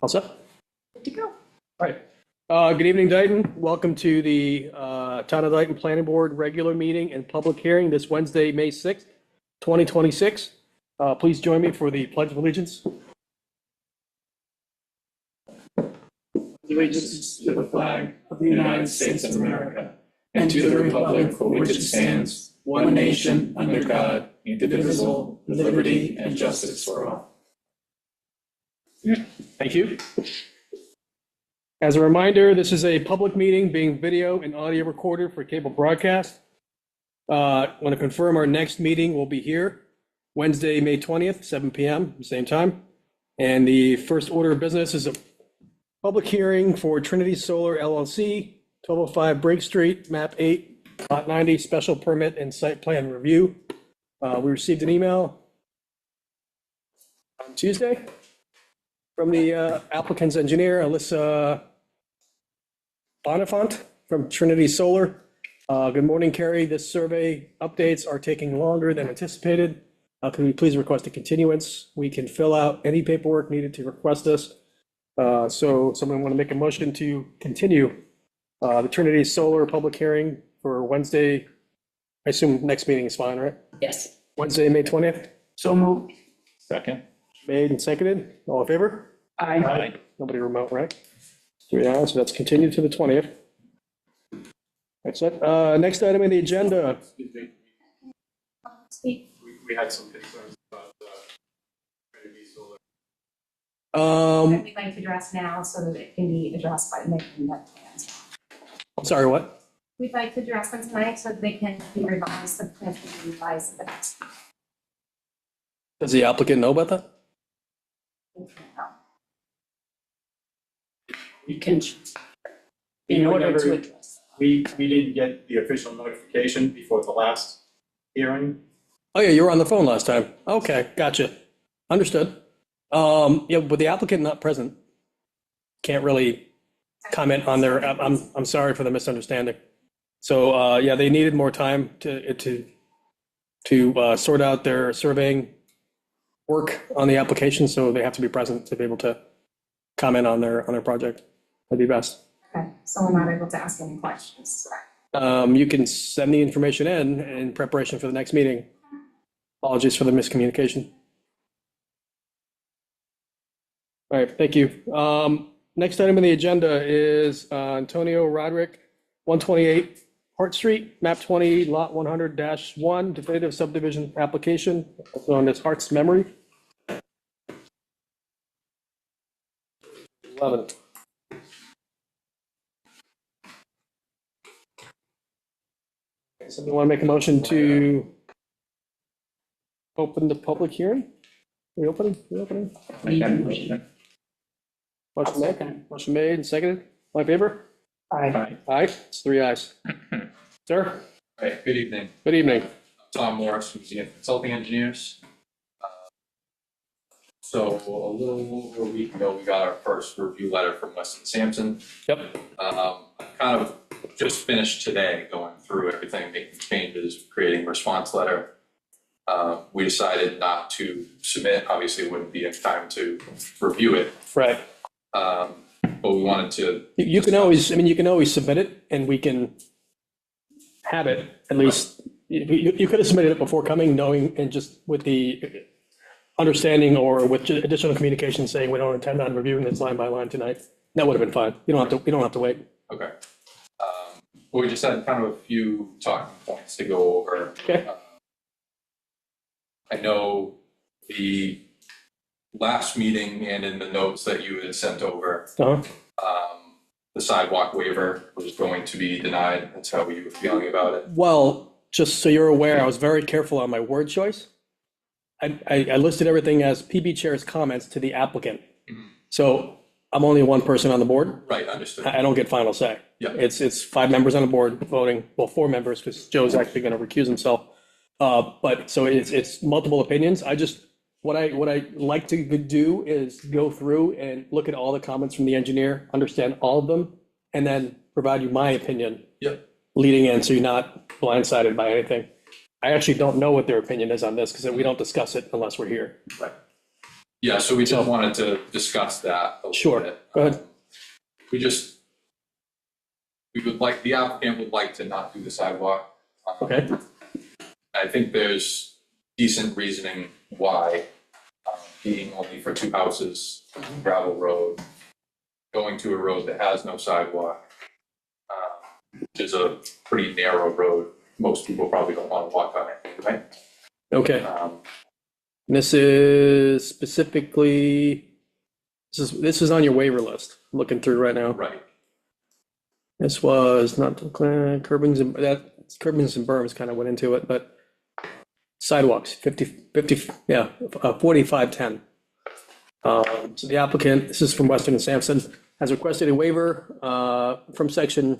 All set? Good to go. All right. Good evening, Dayton. Welcome to the Town of Dayton Planning Board regular meeting and public hearing this Wednesday, May 6th, 2026. Please join me for the Pledge of Allegiance. Allegiance to the flag of the United States of America and to the republic for which it stands, one nation, under God, indivisible, with liberty and justice for all. Thank you. As a reminder, this is a public meeting being video and audio recorded for cable broadcast. I want to confirm our next meeting will be here Wednesday, May 20th, 7 p.m., same time. And the first order of business is a public hearing for Trinity Solar LLC, 1205 Brake Street, map 8, lot 90, special permit and site plan review. We received an email on Tuesday from the applicant's engineer, Alyssa Bonifant from Trinity Solar. Good morning, Carrie. This survey updates are taking longer than anticipated. Can we please request a continuance? We can fill out any paperwork needed to request this. So someone want to make a motion to continue the Trinity Solar public hearing for Wednesday. I assume next meeting is fine, right? Yes. Wednesday, May 20th. So moved. Second. Made and seconded. All in favor? Aye. Nobody remote, right? 3 ayes, so that's continued to the 20th. That's it. Next item on the agenda. We had some concerns about Trinity Solar. Um, We'd like to address now so that it can be addressed by making that plans. sorry, what? We'd like to address them tonight so that they can be revised, the plans can be revised at the next Does the applicant know about that? meeting. You can. In In order order- to address. We didn't get the official notification before the last hearing. Oh, yeah, you were on the phone last time. Okay, gotcha. Understood. Yeah, with the applicant not present, can't really comment on their, I'm sorry for the misunderstanding. So, yeah, they needed more time to sort out their surveying work on the application, so they have to be present to be able to comment on their project. That'd be best. Okay, so we're not able to ask any questions. You can send the information in preparation for the next meeting. Apologies for the miscommunication. All right, thank you. Next item on the agenda is Antonio Roderick, 128 Hart Street, map 20, lot 100-1, definitive subdivision application, also known as Hart's Memory. 11. Somebody want to make a motion to open the public hearing? Reopening? Motion made and seconded. All in favor? Aye. Aye, it's 3 ayes. Sir, Hey, good evening. good evening. Tom Morris from ZF Consulting Engineers. So a little over a week ago, we got our first review letter from Weston Sampson. Yep. I kind of just finished today going through everything, making changes, creating a response letter. We decided not to submit, obviously it wouldn't be in time to review it. Right. But we wanted to. You can always, I mean, you can always submit it and we can have it, at least. You could have submitted it before coming, knowing, and just with the understanding or with additional communication saying we don't intend on reviewing this line by line tonight. That would have been fine. You don't have to wait. Okay. We just had kind of a few talking points to go over. Okay. I know the last meeting and in the notes that you had sent over, Uh-huh. the sidewalk waiver was going to be denied. That's how you were feeling about it. Well, just so you're aware, I was very careful on my word choice. I listed everything as PB Chair's comments to the applicant. So I'm only one person on the board. Right, understood. I don't get final say. Yeah. It's 5 members on the board voting, well, 4 members, because Joe's actually going to recuse himself. But so it's multiple opinions. What I like to do is go through and look at all the comments from the engineer, understand all of them, and then provide you my opinion Yep. leading in, so you're not blindsided by anything. I actually don't know what their opinion is on this, because we don't discuss it unless we're here. Right. Yeah, so we So- just wanted to discuss that a little Sure. bit. Go ahead. We would like, the applicant would like to not do the sidewalk. Okay. I think there's decent reasoning why, being only for two houses, gravel road, going to a road that has no sidewalk, which is a pretty narrow road. Most people probably don't want to walk on it anyway. Okay. This is specifically, this is on your waiver list, I'm looking through right now. Right, This was not curbings and curbings and berms kind of went into it, but sidewalks, 4510. So the applicant, this is from Western and Sampson, has requested a waiver from section,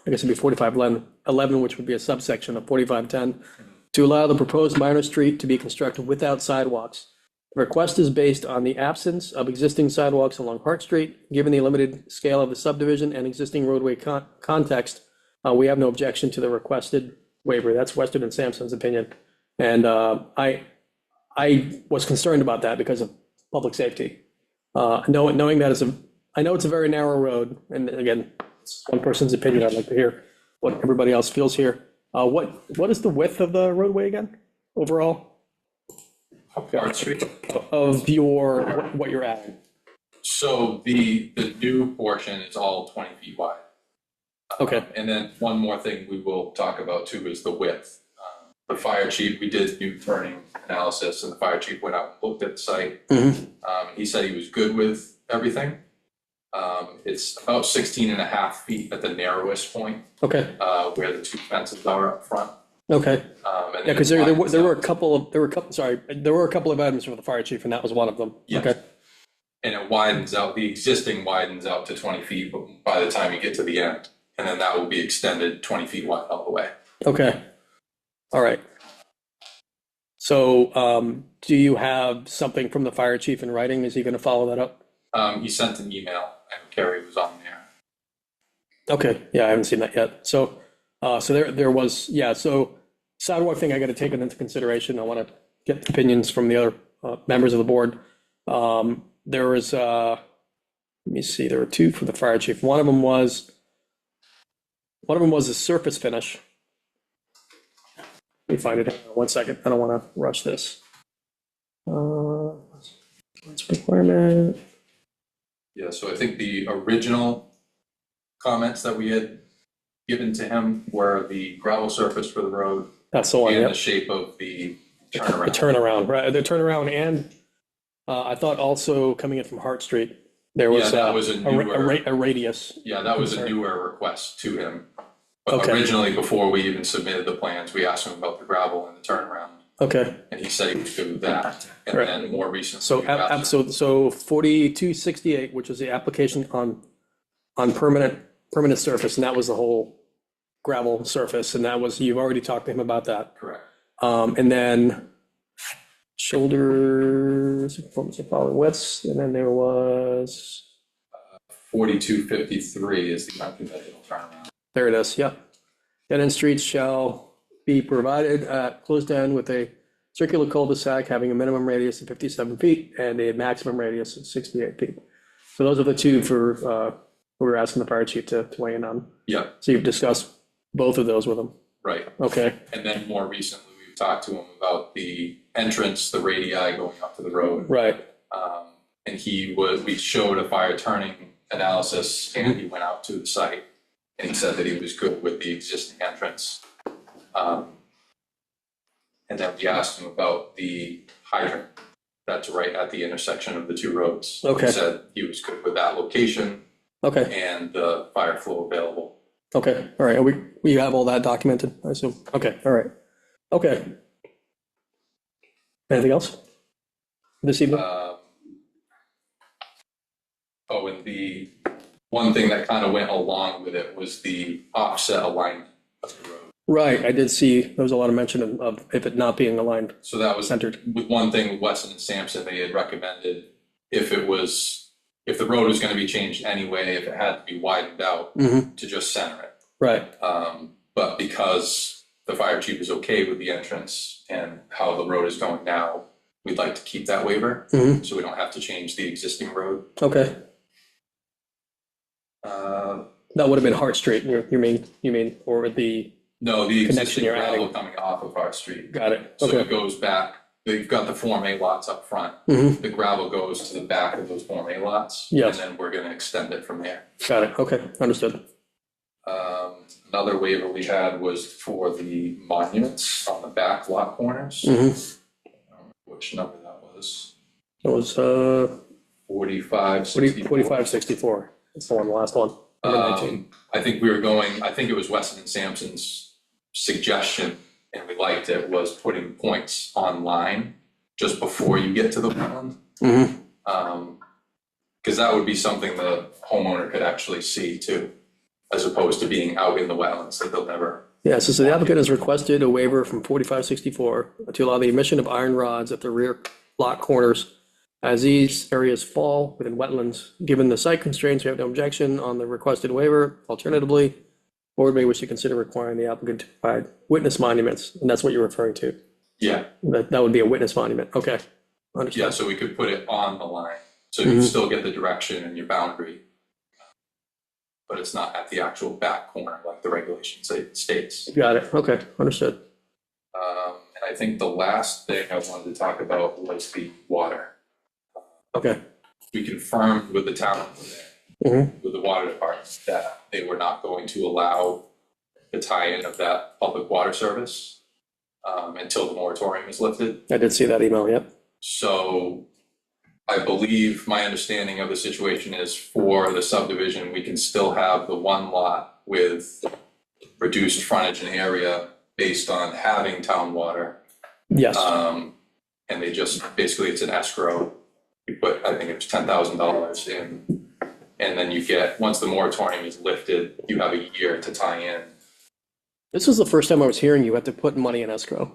I guess it'd be 4511, which would be a subsection of 4510, to allow the proposed minor street to be constructed without sidewalks. The request is based on the absence of existing sidewalks along Hart Street. Given the limited scale of the subdivision and existing roadway context, we have no objection to the requested waiver. That's Western and Sampson's opinion. And I was concerned about that because of public safety. Knowing that I know it's a very narrow road, and again, it's one person's opinion. I'd like to hear what everybody else feels here. What is the width of the roadway again, overall? Hart Street. Of what you're adding? So the new portion is all 20 feet wide. Okay, And then one more thing we will talk about too is the width. The fire chief, we did new turning analysis, and the fire chief went out and looked at the site. He said he was good with everything. It's about 16 and a half feet at the narrowest point, okay, where the two fences are up front. okay. And Yeah, then because it there widens were a out. couple of items from the fire chief, and that was one of them. Yes. Okay, And it widens out, the existing widens out to 20 feet by the time you get to the end. And then that will be extended 20 feet wide all the way. okay, all right. So, do you have something from the fire chief in writing? Is he going to follow that up? He sent an email, and Carrie was on there. Okay, yeah, I haven't seen that yet. So, there was, yeah, so sidewalk thing I got to take it into consideration. I want to get opinions from the other members of the board. There was, let me see, there were two for the fire chief. One of them was a surface finish. Let me find it. Hang on 1 second. I don't want to rush this. What's requirement? Yeah, so I think the original comments that we had given to him were the gravel surface for the road That's the one, and the yep. shape of the The turnaround. turnaround, right, the turnaround, and I thought also coming in from Hart Street, there was Yeah, that was a newer- a radius. Yeah, that was a Sorry. newer request to him. But Okay. originally, before we even submitted the plans, we asked him about the gravel and the turnaround, Okay, and he said he was good with that. And Right. then more recently. so, we've asked him- so 4268, which was the application on permanent surface, and that was the whole gravel surface, and that was, you've already talked to him about that. Correct. And then shoulders, performance of following widths, and then there was, 4253 is the unconventional turnaround. there it is, yep. Dead-end streets shall be provided at closed end with a circular cul-de-sac having a minimum radius of 57 feet and a maximum radius of 68 feet. So those are the two for, we were asking the fire chief to weigh in on. Yeah, So you've discussed both of those with him? right. Okay, And then more recently, we've talked to him about the entrance, the radii going up to the road. right, And we showed a fire turning analysis, and he went out to the site, and he said that he was good with the existing entrance. And then we asked him about the hydrant that's right at the intersection of the two roads. Okay. He said he was good with that location okay, and the fire flow available. okay, all right, and we have all that documented, I assume? Okay, all right, okay. Anything else this evening? Oh, and the one thing that kind of went along with it was the offset alignment of the road. Right, I did see, there was a lot of mention of if it not being aligned, So that was centered. with one thing, Weston and Sampson, they had recommended if the road was going to be changed anyway, if it had to be widened out, Mhm. to just center it. Right, But because the fire chief is okay with the entrance and how the road is going now, we'd like to keep that waiver, Mhm. so we don't have to change the existing road. Okay, Uh, that would have been Hart Street, you mean, or the, No, the Connection existing you're gravel adding. coming off of our street. got it, So okay. it goes back, you've got the Form A lots up front. Mhm. The gravel goes to the back of those Form A lots. Yes. And then we're gonna extend it from there. Got it, okay, understood. Another waiver we had was for the monuments on the back lot corners. Mhm. Which number that was? It was, 4564. 4564, that's the one, the last one. Number 19. I think I think it was Weston and Sampson's suggestion, and we liked it, was putting points online just before you get to the wetland. Mhm. Because that would be something the homeowner could actually see too, as opposed to being out in the wetlands that they'll never. Yeah, so the applicant has requested a waiver from 4564 to allow the emission of iron rods at the rear lot corners. As these areas fall within wetlands, given the site constraints, we have no objection on the requested waiver. Alternatively, board may wish to consider requiring the applicant to provide witness monuments, and that's what you're referring to. Yeah, That would be a witness monument, okay, yeah, understood. so we could put it on the line, so you still get the direction and your boundary. But it's not at the actual back corner like the regulation states. Got it, okay, understood. And I think the last thing I wanted to talk about was the water. Okay. We confirmed with the town, Mhm. with the water department, that they were not going to allow the tie-in of that public water service until the moratorium is lifted. I did see that email, yep. So I believe my understanding of the situation is for the subdivision, we can still have the one lot with reduced frontage and area based on having town water. Yes, And they just, basically it's an escrow. You put, I think it was $10,000 in, and then you get, once the moratorium is lifted, you have a year to tie in. this was the first time I was hearing you have to put money in escrow.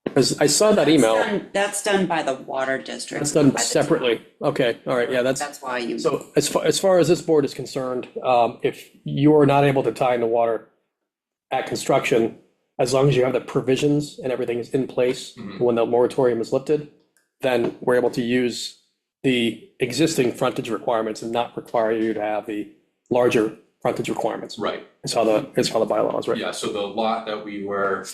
Because I saw that email, That's done by the water district. it's done by the separately. Okay, all right, yeah, That's why you. so as far as this board is concerned, if you are not able to tie in the water at construction, as long as you have the provisions and everything is in place when the moratorium is lifted, then we're able to use the existing frontage requirements and not require you to have the larger frontage requirements. Right. It's how the bylaws, right? Yeah, so the lot that we were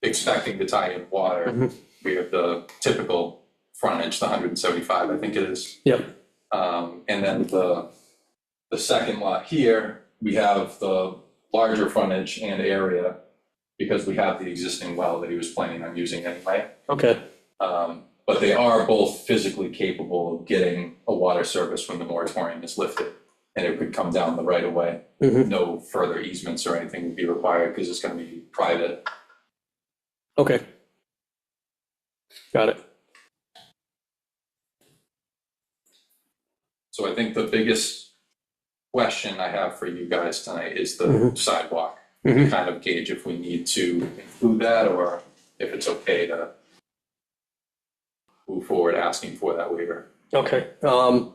expecting to tie in water, we have the typical frontage, the 175, I think it is. Yep, And then the second lot here, we have the larger frontage and area because we have the existing well that he was planning on using anyway. okay, But they are both physically capable of getting a water service when the moratorium is lifted. And it could come down the right of way. Mhm. No further easements or anything would be required because it's gonna be private. okay. Got it. So I think the biggest question I have for you guys tonight is the sidewalk. Mhm. Kind of gauge if we need to include that or if it's okay to move forward asking for that waiver. Okay, do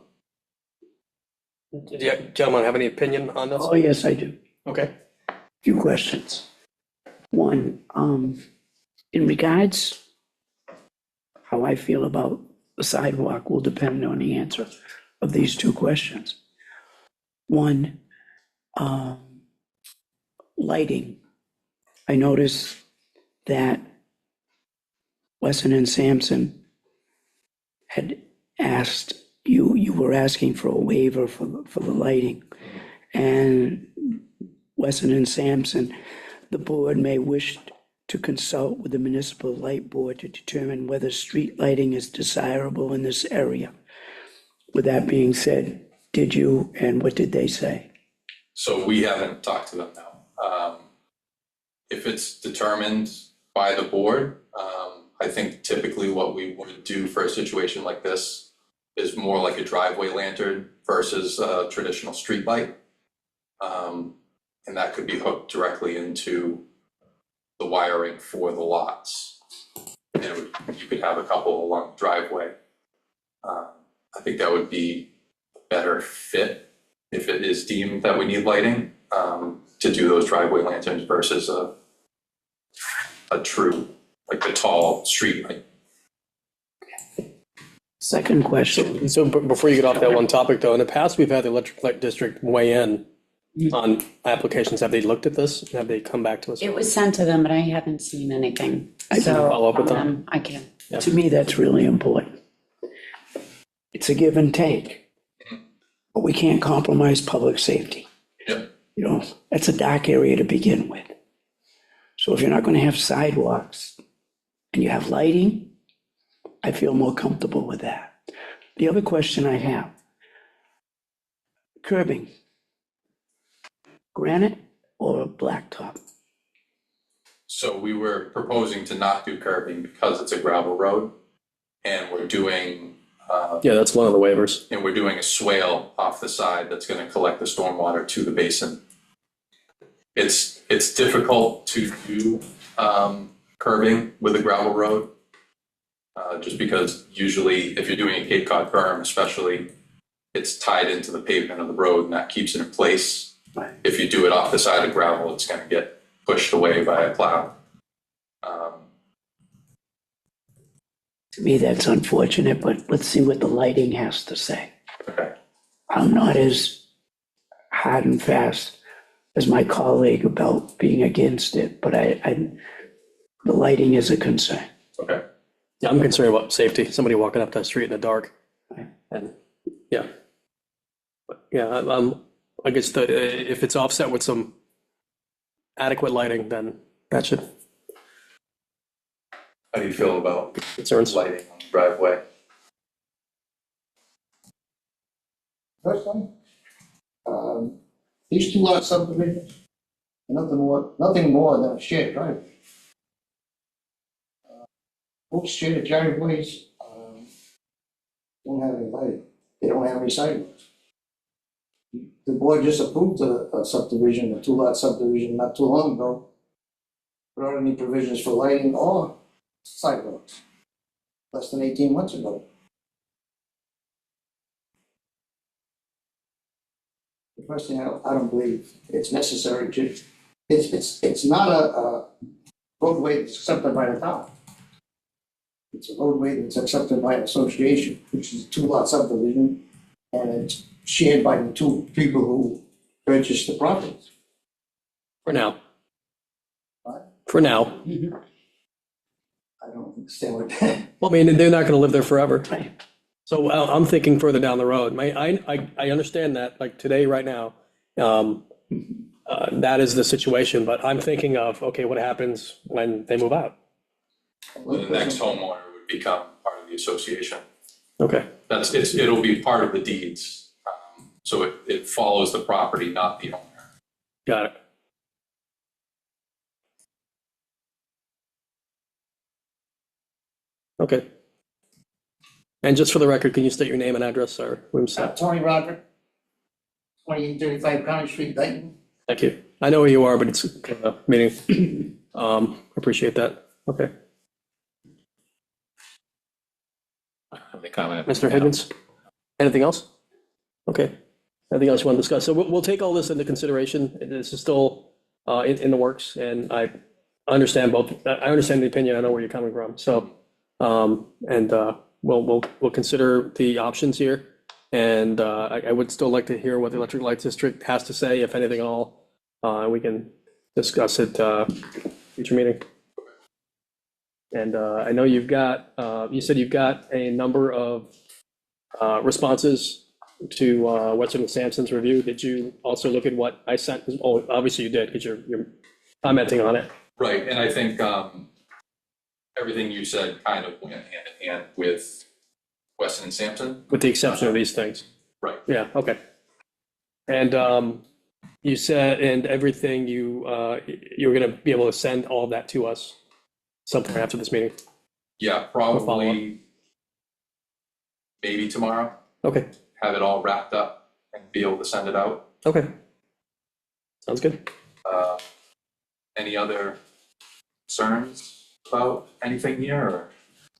you gentlemen have any opinion on this? Oh, yes, I do. Okay, Few questions. One, in regards, how I feel about the sidewalk will depend on the answer of these two questions. One, lighting. I noticed that Wesson and Sampson had asked, you were asking for a waiver for the lighting. And Wesson and Sampson, the board may wish to consult with the municipal light board to determine whether street lighting is desirable in this area. With that being said, did you, and what did they say? So we haven't talked to them now. If it's determined by the board, I think typically what we would do for a situation like this is more like a driveway lantern versus a traditional street light. And that could be hooked directly into the wiring for the lots. And you could have a couple along the driveway. I think that would be a better fit if it is deemed that we need lighting, to do those driveway lanterns versus a true, like the tall street light. Second question, So before you get off that one topic, though, in the past, we've had the electric light district weigh in on applications. Have they looked at this? Have they come back to us? It was sent to them, but I haven't seen anything. I can So follow up with on them. I can. to me, that's really important. It's a give and take, but we can't compromise public safety. Yep. You know, that's a dark area to begin with. So if you're not gonna have sidewalks and you have lighting, I feel more comfortable with that. The other question I have, curbing, granite or blacktop? So we were proposing to not do curbing because it's a gravel road. And we're doing, Yeah, that's one of the waivers. a swale off the side that's gonna collect the stormwater to the basin. It's difficult to do, curbing with a gravel road. Just because usually if you're doing a Cape Cod berm especially, it's tied into the pavement of the road and that keeps it in place. Right. If you do it off the side of gravel, it's gonna get pushed away by a plow. To me, that's unfortunate, but let's see what the lighting has to say. Okay. I'm not as hard and fast as my colleague about being against it, but the lighting is a concern. Okay. Yeah, I'm concerned about safety, somebody walking up that street in the dark. And, yeah. But, yeah, I guess if it's offset with some adequate lighting, then that should How do you feel about concerns. lighting on the driveway? Personally, these two lot subdivisions, nothing more than a shared driveway. Most shared driveways, don't have any lighting, they don't have any sidewalks. The board just approved a subdivision, a two lot subdivision not too long ago, without any provisions for lighting or sidewalks, less than 18 months ago. Personally, I don't believe it's necessary to, it's not a roadway that's accepted by the town. It's a roadway that's accepted by an association, which is a two lot subdivision, and it's shared by the two people who purchased the properties. For now. What? For now. I don't understand what that. Well, I mean, they're not going to live there forever. Right. So I'm thinking further down the road. I understand that, like today, right now, that is the situation, but I'm thinking of, okay, what happens when they move out? The next homeowner would become part of the association. Okay, It'll be part of the deeds. So it follows the property, not the owner. got it. Okay. And just for the record, can you state your name and address, or Tony Roderick, 2835 County Street, Dayton. Thank you. I know who you are, but it's a meeting. Appreciate that. Okay. Any comment? Mr. Higgins, anything else? Okay. Anything else you want to discuss? So we'll take all this into consideration. This is still in the works, and I understand both. I understand the opinion. I know where you're coming from. So, we'll consider the options here. And I would still like to hear what the Electric Light District has to say, if anything at all. We can discuss it future meeting. And I know you said you've got a number of responses to Western and Sampson's review. Did you also look at what I sent? Oh, obviously you did, because you're commenting on it. Right, and I think everything you said kind of went hand in hand with Weston and Sampson. With the exception of these things. Right. Yeah, okay. And you said, and everything you were going to be able to send all of that to us sometime after this meeting. Yeah, follow-up. probably maybe tomorrow, Okay, have it all wrapped up and be able to send it out. okay. Sounds good. Any other concerns about anything here?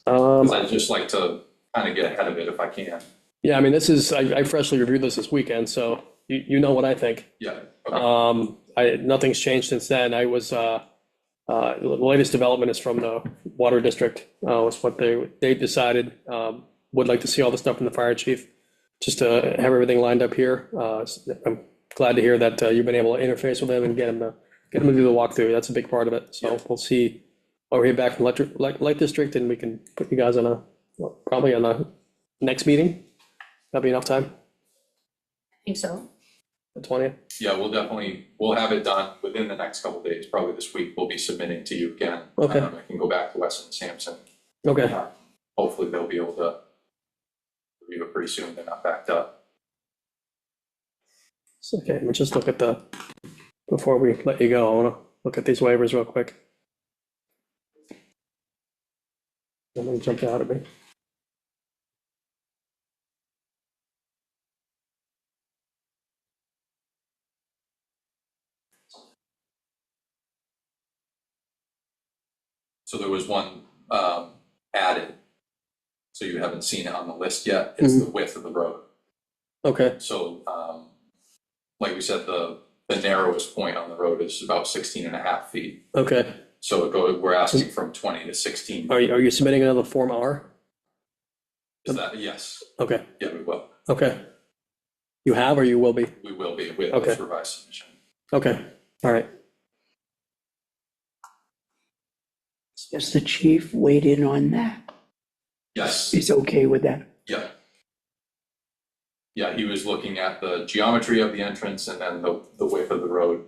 Or 'cause I'd just like to kind of get ahead of it if I can. Yeah, I mean, I freshly reviewed this weekend, so you know what I think. Yeah, okay. Nothing's changed since then. The latest development is from the Water District, was what they decided. would like to see all the stuff from the fire chief, just to have everything lined up here. I'm glad to hear that you've been able to interface with him and get him to do the walkthrough. That's a big part of it. So Yeah. we'll see. I'll hear back from Light District, and we can put you guys on probably on the next meeting. That'll be enough time, I think so. the 20th. Yeah, we'll have it done within the next couple days, probably this week. We'll be submitting to you again. Okay. I can go back to Weston and Sampson. Okay, Hopefully they'll be able to review it pretty soon. They're not backed up. so, okay, we'll just look at before we let you go, I want to look at these waivers real quick. Something jumped out at me. So there was one added. So you haven't seen it on the list yet. It's the width of the road. Okay, So like we said, the narrowest point on the road is about 16.5 feet. okay. So we're asking from 20 to 16. Are you submitting another Form R? Is that, yes, Okay, yeah, we will. okay. You have or you will be? We will be with Okay. this revised submission. Okay, all right. Has the chief weighed in on that? Yes, He's okay with that? yeah. Yeah, he was looking at the geometry of the entrance and then the width of the road.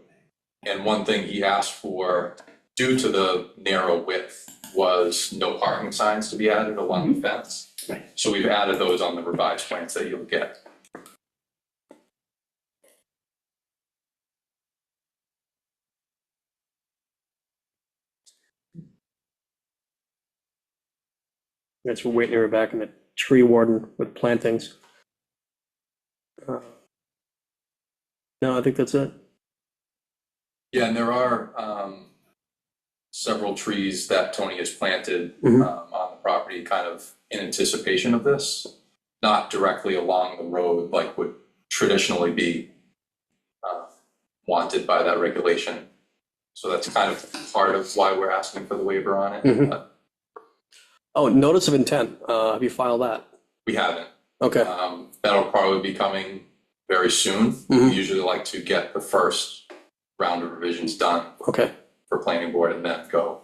And one thing he asked for, due to the narrow width, was no parking signs to be added along the fence. Right. So we've added those on the revised plans that you'll get. Guess we're waiting to hear back in the tree warden with plantings. No, I think that's it. Yeah, and there are several trees that Tony has planted Mhm. on the property kind of in anticipation of this. Not directly along the road like would traditionally be wanted by that regulation. So that's kind of part of why we're asking for the waiver on it. Mhm. But Oh, notice of intent, have you filed that? we haven't. Okay, That'll probably be coming very soon. Mhm. We usually like to get the first round of revisions done okay. for planning board and then go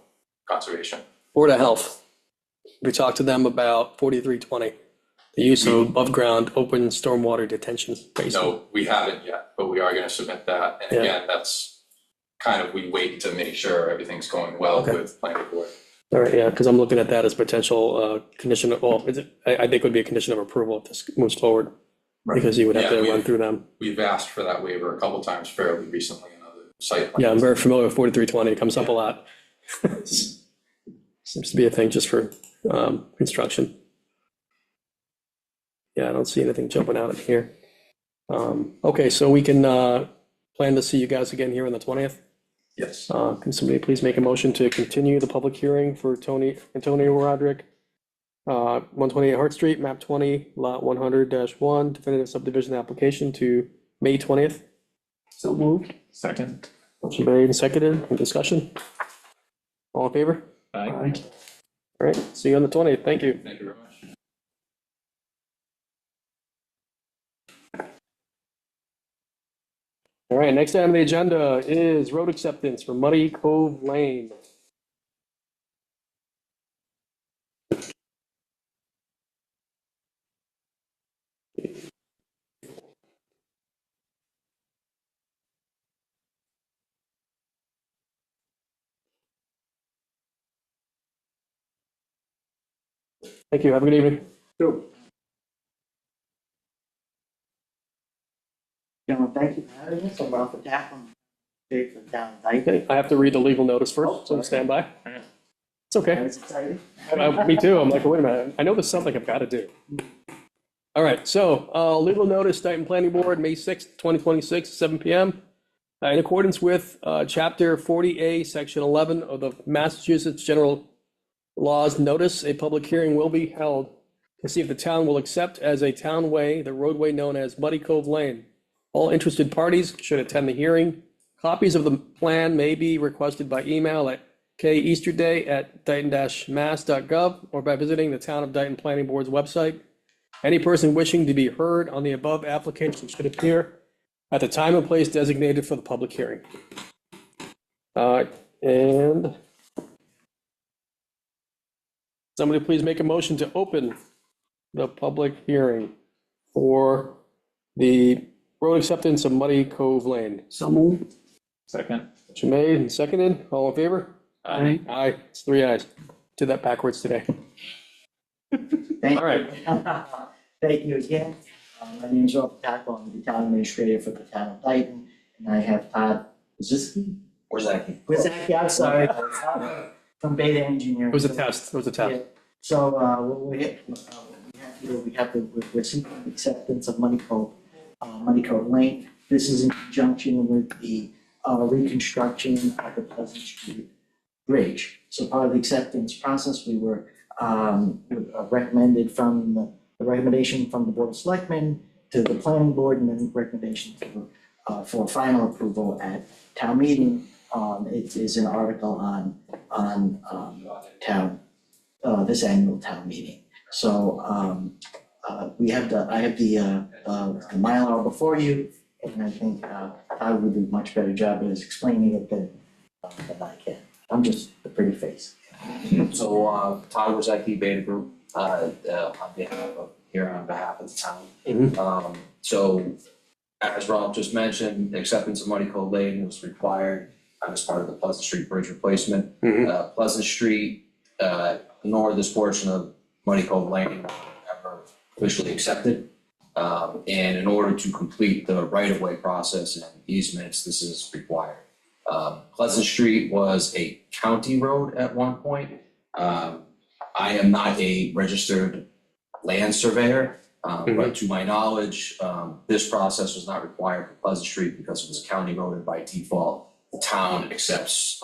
conservation. Board of Health, we talked to them about 4320, the use of above-ground open stormwater detention basin. No, we haven't yet, but we are gonna submit that. And Yeah. again, that's kind of, we wait to make sure everything's going well Okay. with planning board. All right, yeah, because I'm looking at that as potential condition, I think would be a condition of approval if this moves forward, because you would have Yeah, to we- run through them. We've asked for that waiver a couple times fairly recently in other site plans. Yeah, I'm very familiar with 4320, it comes up a lot. Seems to be a thing just for construction. Yeah, I don't see anything jumping out at here. Okay, so we can plan to see you guys again here on the 20th. Yes. Can somebody please make a motion to continue the public hearing for Antonio Roderick, 128 Hart Street, map 20, lot 100-1, definitive subdivision application to May 20th? So moved? Second. Motion made and seconded. Any discussion? All in favor? Aye. All right, see you on the 20th. Thank you. Thank you very much. All right, next item on the agenda is road acceptance for Muddy Cove Lane. Thank you. Have a good evening. Gentlemen, thank you for having us. I'm Ralph Taplin, Dave from Down Dyke. Okay, I have to read the legal notice first, so stand by. It's I okay. was excited. Me too. I'm like, wait a minute. I know there's something I've got to do. All right, so legal notice, Dayton Planning Board, May 6th, 2026, 7 PM. In accordance with Chapter 40A, Section 11 of the Massachusetts General Laws, notice a public hearing will be held to see if the town will accept as a townway the roadway known as Muddy Cove Lane. All interested parties should attend the hearing. Copies of the plan may be requested by email at Easterday@dayton-mass.gov or by visiting the Town of Dayton Planning Board's website. Any person wishing to be heard on the above application should appear at the time and place designated for the public hearing. And somebody please make a motion to open the public hearing for the road acceptance of Muddy Cove Lane. So moved. Second. Motion made and seconded. All in favor? Aye. Aye. It's 3 ayes. Did that backwards today. Thank All right. Thank you again. My name is Robert Tackle, I'm the town administrator for the town of Dayton, and I have Todd Wazicki. Wazicki, I'm sorry, from Beta Engineering. It was a test. It was a test. Yeah. So, we're seeking acceptance of Muddy Cove Lane. This is in conjunction with the reconstruction of the Pleasant Street Bridge. So part of the acceptance process, we were recommended from the recommendation from the Board of Selectmen to the Planning Board, and then recommendation for final approval at town meeting. It is an article on this annual town meeting. So I have the Mylar before you, and I think I would do a much better job of explaining it than I can. I'm just a pretty face. So, Todd Wazicki, Beta Group, on behalf of the town. So, as Rob just mentioned, the acceptance of Muddy Cove Lane was required as part of the Pleasant Street Bridge replacement. Pleasant Street, nor this portion of Muddy Cove Lane were ever officially accepted. And in order to complete the right-of-way process and easements, this is required. Pleasant Street was a county road at one point. I am not a registered land surveyor, but to my knowledge, this process was not required for Pleasant Street because it was a county road, and by default, the town accepts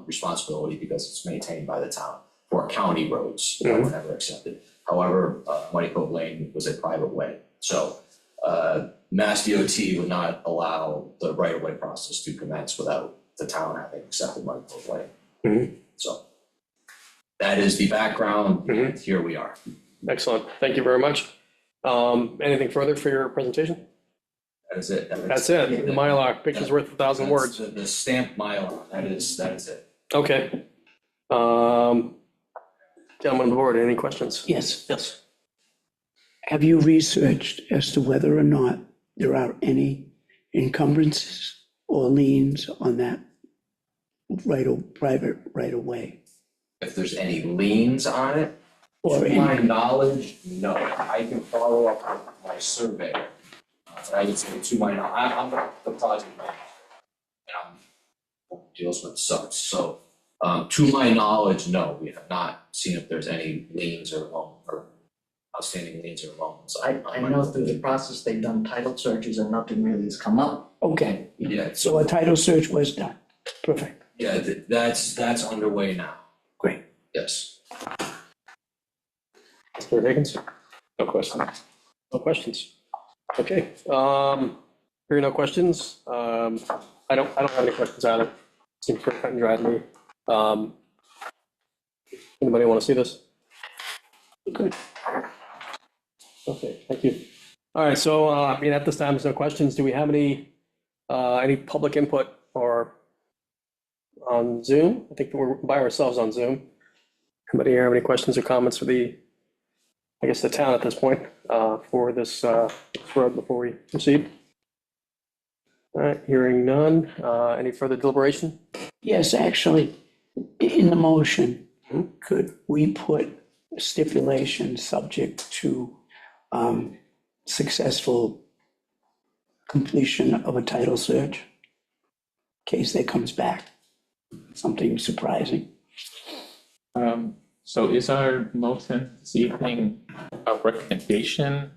responsibility because it's maintained by the town for county roads that were never accepted. However, Muddy Cove Lane was a private way, so Mass DOT would not allow the right-of-way process to commence without the town having accepted Muddy Cove Lane. So that is the background, and here we are. Excellent. Thank you very much. Anything further for your presentation? That is it. That's it. The Mylar, picture's worth 1,000 words. The stamped Mylar, that is it. Okay. Gentlemen on the board, any questions? Yes. Yes. Have you researched as to whether or not there are any encumbrances or liens on that private right-of-way? If there's any liens on it, Or to my any, knowledge, no. I can follow up with my surveyor. But I would say to my knowledge, I'm the project manager. And I'm deals with subs, so to my knowledge, no, we have not seen if there's any liens or outstanding liens or loans. I know through the process, they've done title searches and nothing really has come up. okay, Yeah, so a title search was done. Perfect, yeah, that's underway now, great. yes. Mr. Higgins? No questions. No questions. Okay. Hearing no questions, I don't have any questions either. Seems pretty cut and dry to me. Anybody want to see this? Good. Okay, thank you. All right, so, at this time, there's no questions. Do we have any public input or on Zoom? I think we're by ourselves on Zoom. Anybody here have any questions or comments for the town at this point, for this road before we proceed? All right, hearing none. Any further deliberation? Yes, actually, in the motion, could we put stipulation subject to successful completion of a title search? In case there comes back something surprising. So is our motion this evening a recommendation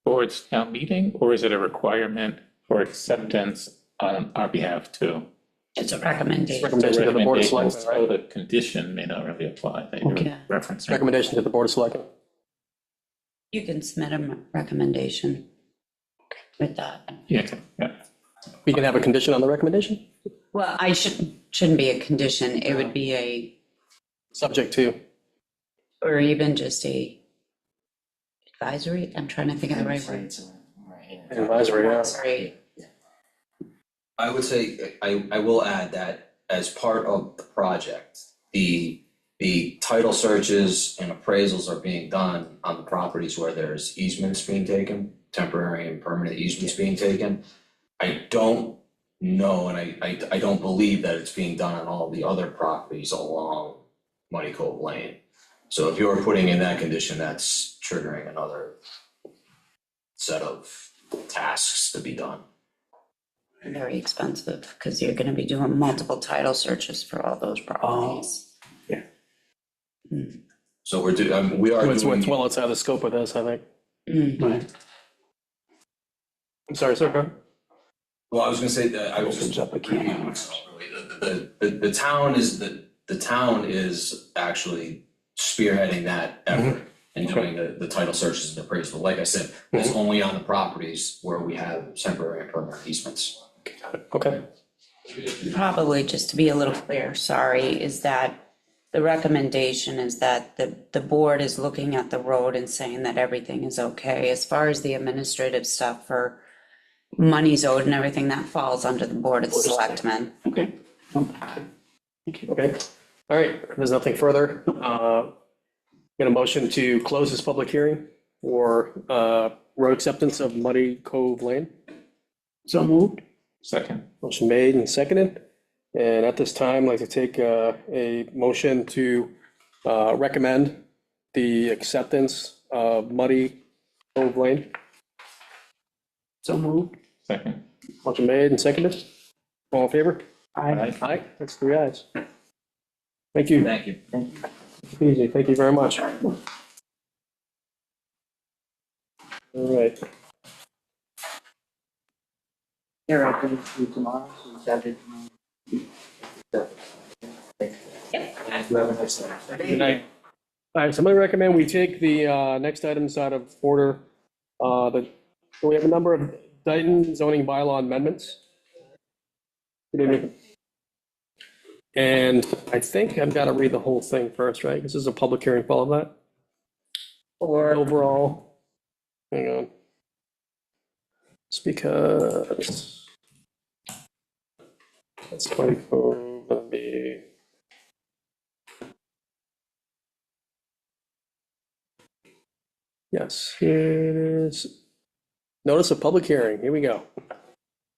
towards town meeting, or is it a requirement for acceptance on our behalf too? It's a recommendation. Recommendation to the Board of Selectmen, So right? the condition may not really apply that you're Okay. referencing. Recommendation to the Board of Selectmen. You can submit a recommendation with that. Yeah, okay, yeah. We can have a condition on the recommendation? Well, shouldn't be a condition. It would be a, Subject to. or even just a advisory. I'm trying to think of the right word. Advisory, yeah. Advisory. I would say, I will add that as part of the project, the title searches and appraisals are being done on the properties where there's easements being taken, temporary and permanent easements being taken. I don't know, and I don't believe that it's being done on all the other properties along Muddy Cove Lane. So if you're putting in that condition, that's triggering another set of tasks to be done. Very expensive because you're going to be doing multiple title searches for all those properties. So we are It's doing. well outside the scope of this, I think. Mm. Right. I'm sorry, sir, go ahead. Well, I was gonna say that I was Opens just. up a can. The town is actually spearheading that effort and doing the title searches and appraisal. Like I said, it's only on the properties where we have temporary and permanent easements. Okay. Probably just to be a little clear, sorry, is that the recommendation is that the board is looking at the road and saying that everything is okay. As far as the administrative stuff for money's owed and everything, that falls under the board of selectmen. Okay. Thank you. Okay. All right. If there's nothing further, get a motion to close this public hearing for road acceptance of Muddy Cove Lane. So moved. Second. Motion made and seconded. And at this time, I'd like to take a motion to recommend the acceptance of Muddy Cove Lane. So moved. Second. Motion made and seconded. All in favor? Aye. Aye. That's 3 ayes. Thank you. Thank you. Easy. Thank you very much. All right. Here, I'll bring it to you tomorrow, so you have it tomorrow. Yep. You have a nice day. Good night. All right, so I'm going to recommend we take the next items out of order. We have a number of Dayton zoning bylaw amendments. Good evening. And I think I've got to read the whole thing first, right? This is a public hearing for all of that. Or Overall, hang on. It's because that's 24, gonna be. Yes, here it is. Notice of public hearing, here we go.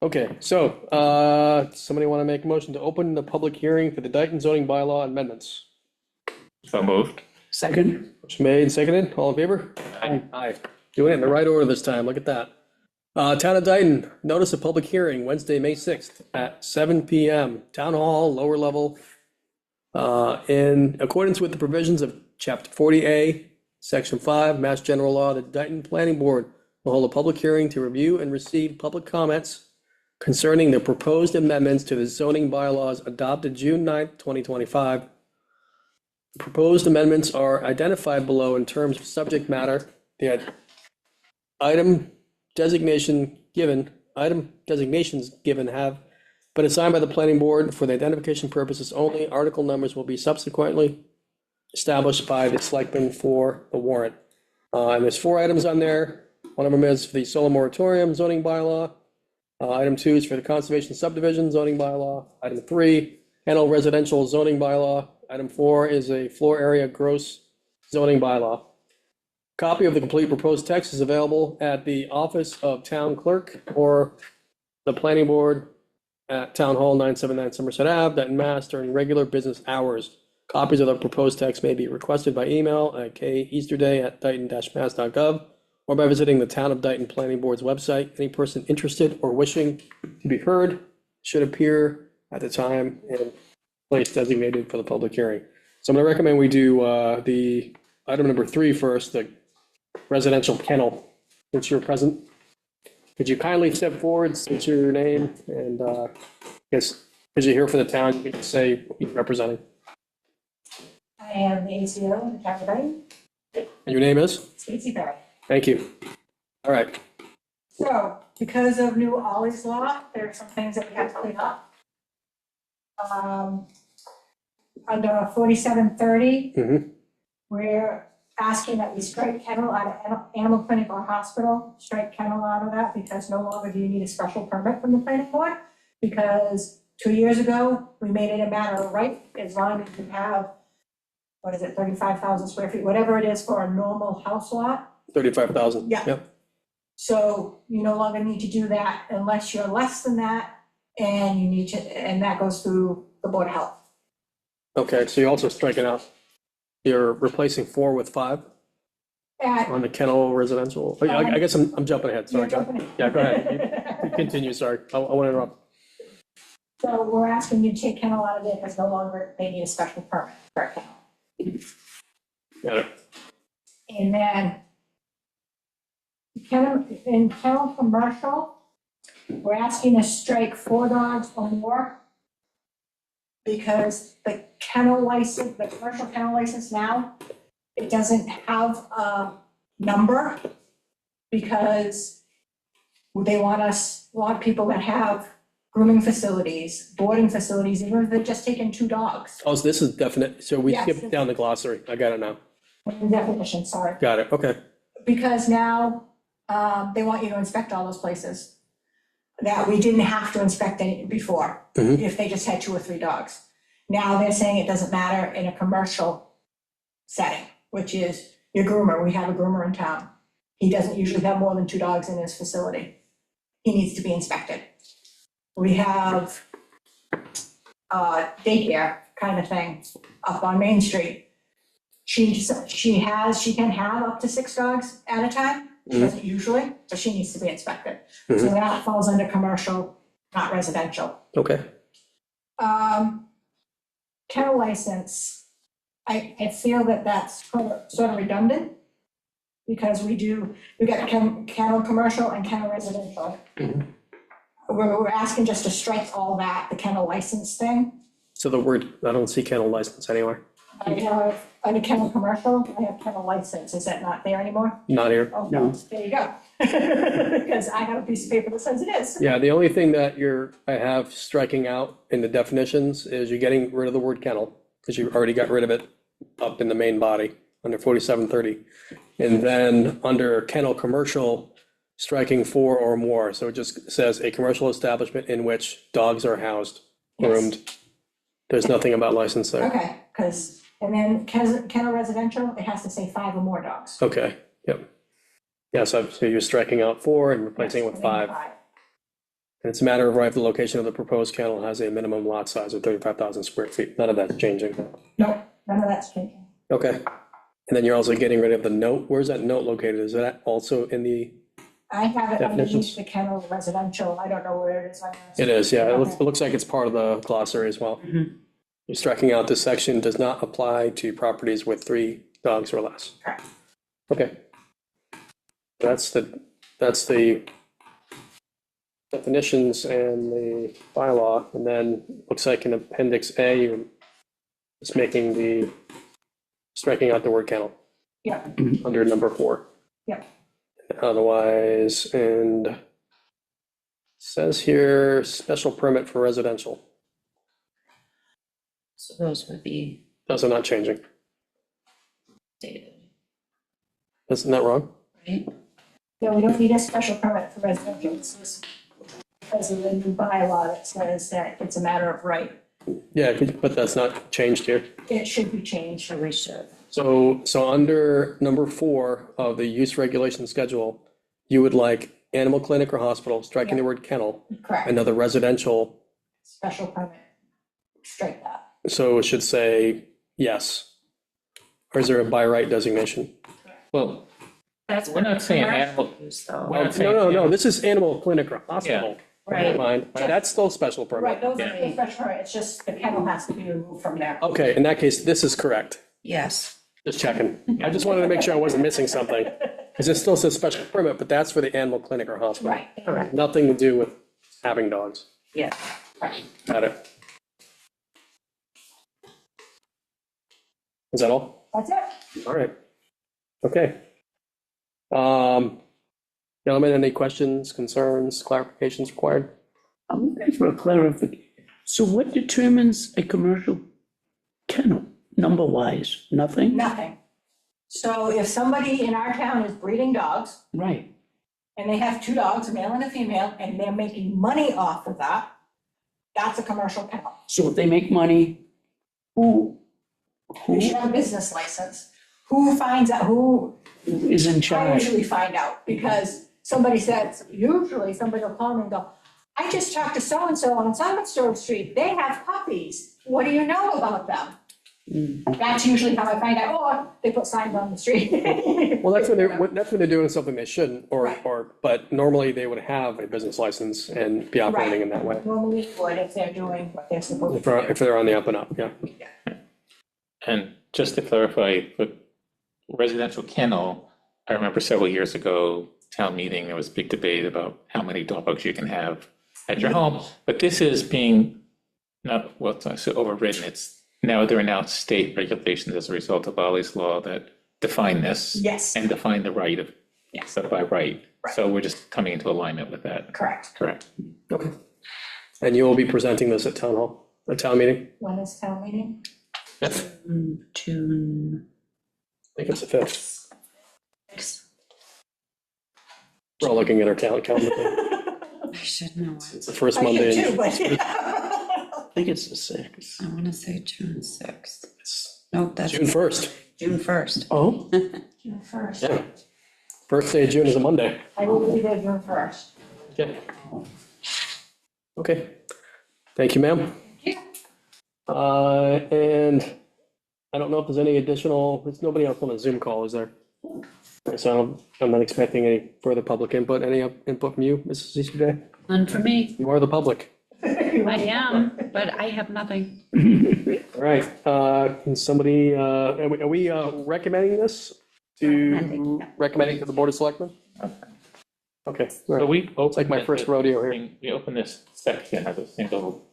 Okay, so, somebody want to make a motion to open the public hearing for the Dayton zoning bylaw amendments? So moved. Second. Motion made and seconded, all in favor? Aye. Aye. Doing it in the right order this time, look at that. Town of Dayton, notice of public hearing, Wednesday, May 6th at 7 PM, Town Hall, lower level. In accordance with the provisions of Chapter 40A, Section 5, Mass General Law, the Dayton Planning Board will hold a public hearing to review and receive public comments concerning the proposed amendments to the zoning bylaws adopted June 9th, 2025. The proposed amendments are identified below in terms of subject matter. The item designations given have been assigned by the planning board for the identification purposes only. Article numbers will be subsequently established by the selectmen for the warrant. And there's 4 items on there. One of them is the solar moratorium zoning bylaw. Item 2 is for the conservation subdivision zoning bylaw. Item 3, Kennel residential zoning bylaw. Item 4 is a floor area gross zoning bylaw. Copy of the complete proposed text is available at the office of town clerk or the planning board at Town Hall 979 Somerset Ave, Dayton, Mass. During regular business hours. Copies of the proposed text may be requested by email at keasterday@dayton-mass.gov or by visiting the Town of Dayton Planning Board's website. Any person interested or wishing to be heard should appear at the time and place designated for the public hearing. So I'm going to recommend we do the item number 3 first, the residential kennel. Since you're present, could you kindly step forward, state your name, and I guess because you're here for the town, you can say what you're representing. I am the ACO in the town of Dayton, And your name is? Stacy Berry. Thank you. All right. So, because of new Ollie's law, there are some things that we have to clean up. Under 4730, Mhm. we're asking that we strike kennel out of animal clinic or hospital, strike kennel out of that, because no longer do you need a special permit from the planning board. Because 2 years ago, we made it a matter of right, as long as you have, 35,000 square feet, whatever it is for a normal house lot. 35,000. Yeah. Yep. So you no longer need to do that unless you're less than that, and you need to, and that goes through the Board of Health. Okay, so you're also striking out, you're replacing 4 with 5 At, on the kennel residential? I guess I'm jumping ahead, sorry. you're jumping in. Yeah, go ahead. You continue, sorry. I want to interrupt. So we're asking you to take kennel out of it, because no longer they need a special permit for a kennel. Got it. And then in kennel commercial, we're asking to strike 4 dogs or more. Because the kennel license, the commercial kennel license now, it doesn't have a number. Because they want a lot of people that have grooming facilities, boarding facilities, even if they're just taking 2 dogs. Oh, so this is definite, so we Yes. skipped down the glossary. I got it now. Definition, sorry. Got it, okay. Because now, they want you to inspect all those places that we didn't have to inspect any before, Mhm. if they just had 2 or 3 dogs. Now they're saying it doesn't matter in a commercial setting, which is your groomer. We have a groomer in town. He doesn't usually have more than 2 dogs in his facility. He needs to be inspected. We have daycare kind of thing up on Main Street. She can have up to 6 dogs at a time. She doesn't usually, but she needs to be inspected. So Mhm. that falls under commercial, not residential. Okay. Kennel license, I feel that that's sort of redundant. Because we got kennel commercial and kennel residential. Mhm. We're asking just to strike all that, the kennel license thing. So the word, I don't see kennel license anywhere. I have, under kennel commercial, I have kennel license, is that not there anymore? Not here. Oh, No. there you go. Because I have a piece of paper that says it is. Yeah, the only thing that I have striking out in the definitions is you're getting rid of the word kennel, because you already got rid of it up in the main body, under 4730. And then under kennel commercial, striking 4 or more, so it just says a commercial establishment in which dogs are housed, groomed. There's nothing about license there. Okay, because, and then kennel residential, it has to say 5 or more dogs. Okay, yep. Yeah, so you're striking out 4 and replacing it with 5. And it's a matter of right, the location of the proposed kennel has a minimum lot size of 35,000 square feet. None of that's changing. No, none of that's changing. Okay. And then you're also getting rid of the note. Where's that note located? Is that also in the, I have it underneath Definitions? the kennel residential, I don't know where it is. it is, yeah. It looks like it's part of the glossary as well. You're striking out this section does not apply to properties with 3 dogs or less. Correct. Okay. That's the definitions and the bylaw, and then looks like in Appendix A, you're just striking out the word kennel. Yeah. Under number 4. Yeah. Otherwise, and it says here, special permit for residential. So those would be Those are not changing. dated, Isn't that wrong? right? No, we don't need a special permit for residential, it's just because of the new bylaw that says that it's a matter of right. Yeah, but that's not changed here. It should be changed. So we should. So under number 4 of the use regulation schedule, you would like animal clinic or hospital, striking the word kennel, Correct, another residential, special permit, strike that. so it should say yes. Or is there a by right designation? Well, That's we're not saying commercial animal, use, though. we're not saying. No, this is animal clinic or hospital. Right. Never mind, that's still special Right, permit. those are the special permit, it's just the kennel has to be removed from there. Okay, in that case, this is correct. Yes, Just checking. I just wanted to make sure I wasn't missing something. Because it still says special permit, but that's for the animal clinic or hospital. Right. correct, Nothing to do with having dogs. yeah. Got it. Is that all? That's it. All right. Okay. Gentlemen, any questions, concerns, clarifications required? I'm looking for a So what determines a commercial kennel, number-wise? Nothing? Nothing. So if somebody in our town is breeding dogs, Right. and they have 2 dogs, a male and a female, and they're making money off of that, that's a commercial kennel. So if they make money, who You should have a business license. Who finds out, who, is in I charge? usually find out, because somebody says, usually somebody will call me and go, I just talked to so-and-so on Summit Street, they have puppies, what do you know about them? That's usually how I find out, or they put signs on the street. Well, that's when they're doing something they shouldn't, Right. but normally they would have a business license and be operating in that way. Normally you would if they're doing what they're supposed to do. If they're on the up and up, yeah. And just to clarify, the residential kennel, I remember several years ago, town meeting, there was a big debate about how many dogs you can have at your home. But this is being, not, well, I say overridden, it's now, there are now state regulations as a result of Ollie's law that define this. Yes, And define the right of, yes, so by right. Right. So we're just coming into alignment with that. correct. Correct. Okay. And you will be presenting this at town hall, a town meeting? When is town meeting? June I think it's the 5th. 6th. We're all looking at our calendar. I should know it. It's the first I Monday. should too, but. I think it's the 6th. I want to say June 6th. It's Nope, that's June 1st. June 1st. Oh, June 1st. Yeah. First day of June is a Monday. I will be there June 1st. Yeah. Okay. Thank you, ma'am. you. And I don't know if there's any additional, there's nobody else on the Zoom call, is there? So I'm not expecting any further public input. Any input from you, Mrs. Easterday? None for me. You are the public. I am, but I have nothing. All right, can somebody, are we recommending this recommending to the Board of Selectmen? Okay, all So right. we opened. like my first rodeo here. We opened this section as a single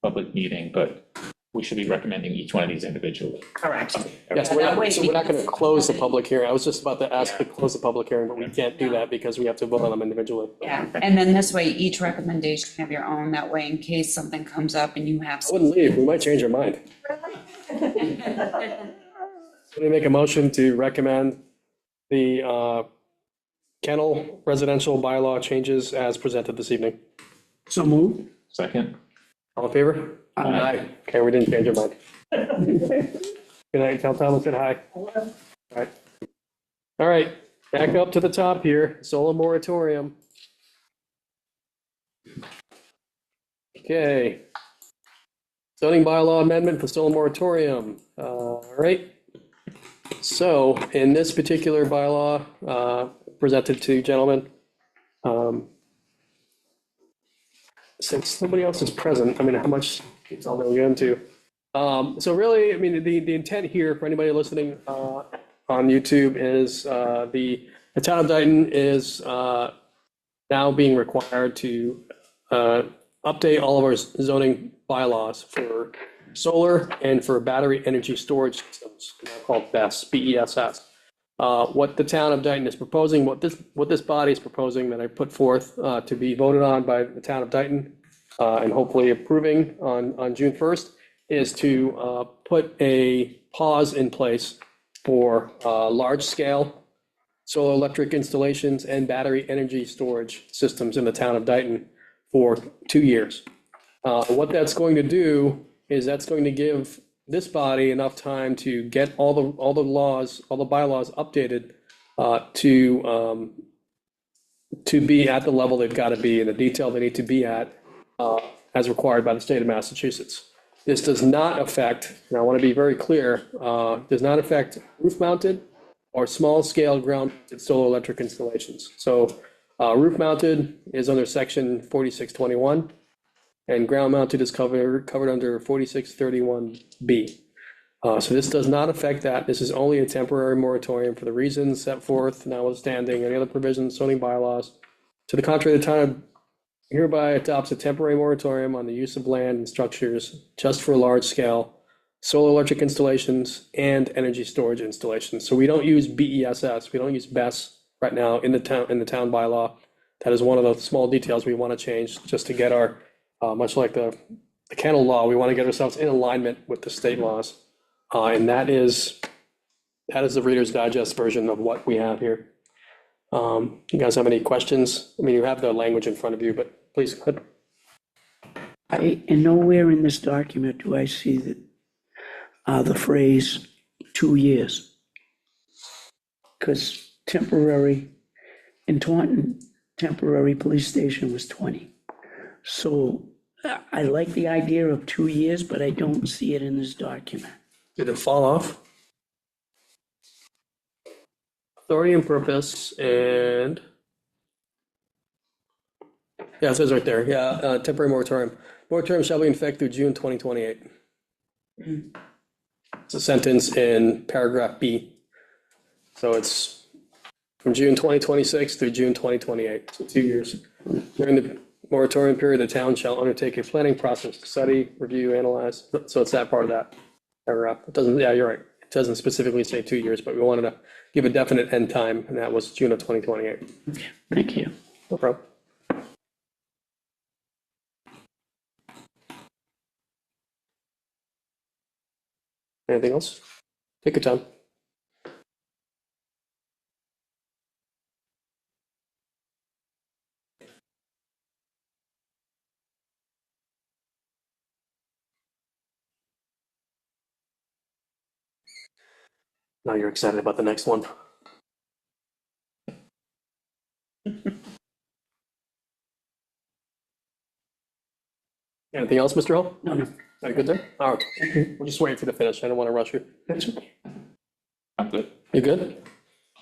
public meeting, but we should be recommending each one of these individually. Correct. Yes, Yeah, that way so we we're not can- gonna close the public hearing. I was just about to ask to close the public hearing, but we can't do that because we have to vote on them individually. Yeah, and then this way, each recommendation have your own, that way in case something comes up and you have. I wouldn't leave, we might change our mind. Let me make a motion to recommend the kennel residential bylaw changes as presented this evening. so moved. Second? All in favor? Aye. Okay, we didn't change our mind. Good night, tell Tom I said hi. All right. All right, back up to the top here, solar moratorium. Okay. Zoning bylaw amendment for solar moratorium, all right. So in this particular bylaw, presented to you gentlemen, since somebody else is present, I mean, how much detail do we get into? So really, I mean, the intent here for anybody listening on YouTube is the town of Dayton is now being required to update all of our zoning bylaws for solar and for battery energy storage systems, called BESS, BESS. What the town of Dayton is proposing, what this body is proposing that I put forth to be voted on by the town of Dayton and hopefully approving on June 1st is to put a pause in place for large-scale solar electric installations and battery energy storage systems in the town of Dayton for 2 years. What that's going to do is that's going to give this body enough time to get all the laws, all the bylaws updated to be at the level they've got to be and the detail they need to be at as required by the state of Massachusetts. This does not affect, and I want to be very clear, does not affect roof-mounted or small-scale ground-mounted solar electric installations. So roof-mounted is under section 4621, and ground-mounted is covered under 4631B. So this does not affect that. This is only a temporary moratorium for the reasons set forth, notwithstanding any other provisions, zoning bylaws. To the contrary, the town hereby adopts a temporary moratorium on the use of land and structures just for large-scale solar electric installations and energy storage installations. So we don't use BESS, we don't use BESS right now in the town bylaw. That is one of the small details we want to change just to get our, much like the the kennel law, we want to get ourselves in alignment with the state laws. And that is the Reader's Digest version of what we have here. You guys have any questions? I mean, you have the language in front of you, but please go ahead. And nowhere in this document do I see the phrase 2 years. Because temporary, in Taunton, temporary police station was 20. So I like the idea of 2 years, but I don't see it in this document. Did it fall off? Authority and purpose, and yeah, it says right there, yeah, temporary moratorium. Moratorium shall be in effect through June 2028. It's a sentence in paragraph B. So it's from June 2026 through June 2028, so 2 years. During the moratorium period, the town shall undertake a planning process to study, review, analyze. So it's that part of that paragraph. It doesn't, yeah, you're right. It doesn't specifically say 2 years, but we wanted to give a definite end time, and that was June of 2028. Thank you. No problem. Anything else? Take your time. Now you're excited about the next one. Anything else, Mr. Hill? No, no, Are you good there? All right, we'll just wait for the finish. I don't want to rush you. that's okay. I'm good. You good?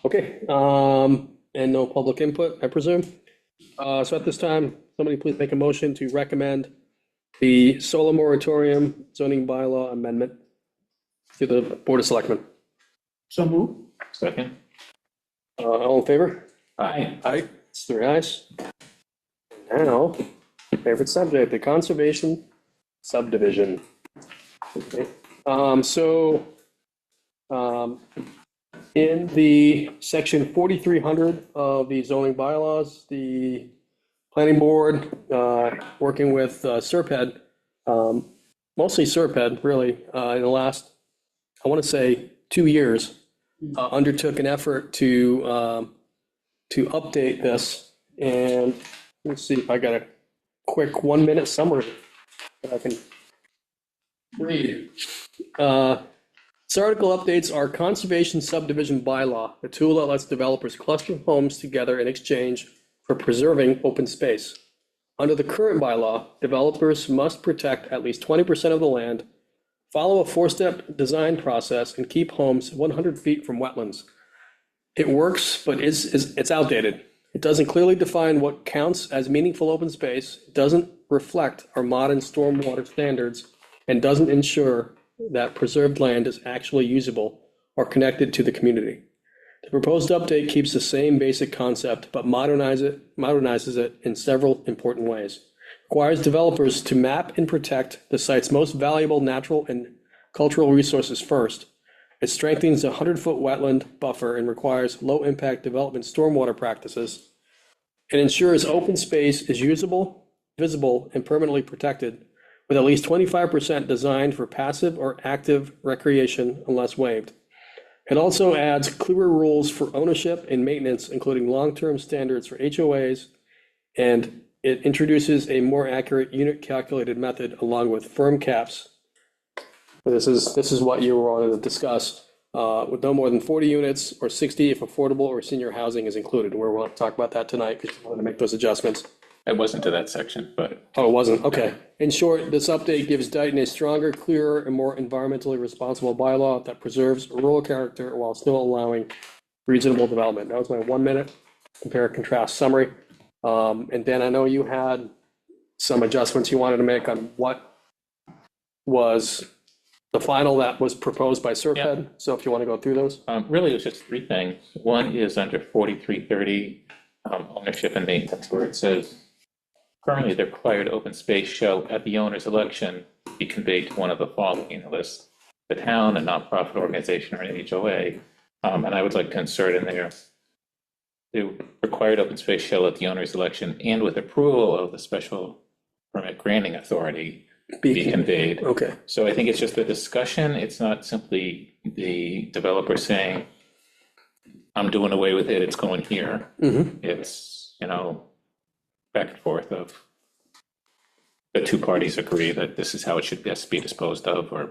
Okay, and no public input, I presume? So at this time, somebody please make a motion to recommend the solar moratorium zoning bylaw amendment to the Board of Selectmen. So move. Second. All in favor? Aye. Aye. It's 3 ayes. Now, favorite subject, the conservation subdivision. Okay. In the section 4300 of the zoning bylaws, the planning board, working with Serped, mostly Serped, really, in the last, I want to say, 2 years, undertook an effort to update this. And let's see if I got a quick 1-minute summary that I can read. This article updates our conservation subdivision bylaw, a tool that lets developers cluster homes together in exchange for preserving open space. Under the current bylaw, developers must protect at least 20% of the land, follow a 4-step design process, and keep homes 100 feet from wetlands. It works, but it's outdated. It doesn't clearly define what counts as meaningful open space, it doesn't reflect our modern stormwater standards, and doesn't ensure that preserved land is actually usable or connected to the community. The proposed update keeps the same basic concept, but modernizes it in several important ways. Requires developers to map and protect the site's most valuable natural and cultural resources first. It strengthens the 100-foot wetland buffer and requires low-impact development stormwater practices. It ensures open space is usable, visible, and permanently protected, with at least 25% designed for passive or active recreation unless waived. It also adds clearer rules for ownership and maintenance, including long-term standards for HOAs, and it introduces a more accurate unit calculated method along with firm caps. This is what you wanted to discuss, with no more than 40 units or 60 if affordable or senior housing is included. We want to talk about that tonight because we want to make those adjustments. It wasn't to that section, but Oh, it wasn't? Okay. In short, this update gives Dayton a stronger, clearer, and more environmentally responsible bylaw that preserves rural character while still allowing reasonable development. That was my 1-minute compare contrast summary. And Dan, I know you had some adjustments you wanted to make on what was the final that was proposed by Serped. Yeah. So if you want to go through those. really it was just 3 things. One is under 4330, ownership and maintenance, where it says, currently the required open space shall at the owner's election be conveyed to one of the following lists: the town, a nonprofit organization, or an HOA. And I would like to insert in there, the required open space shall at the owner's election and with approval of the special permit granting authority be conveyed. Okay, So I think it's just a discussion. It's not simply the developer saying, I'm doing away with it, it's going here. It's, back and forth of the two parties agree that this is how it should best be disposed of, or,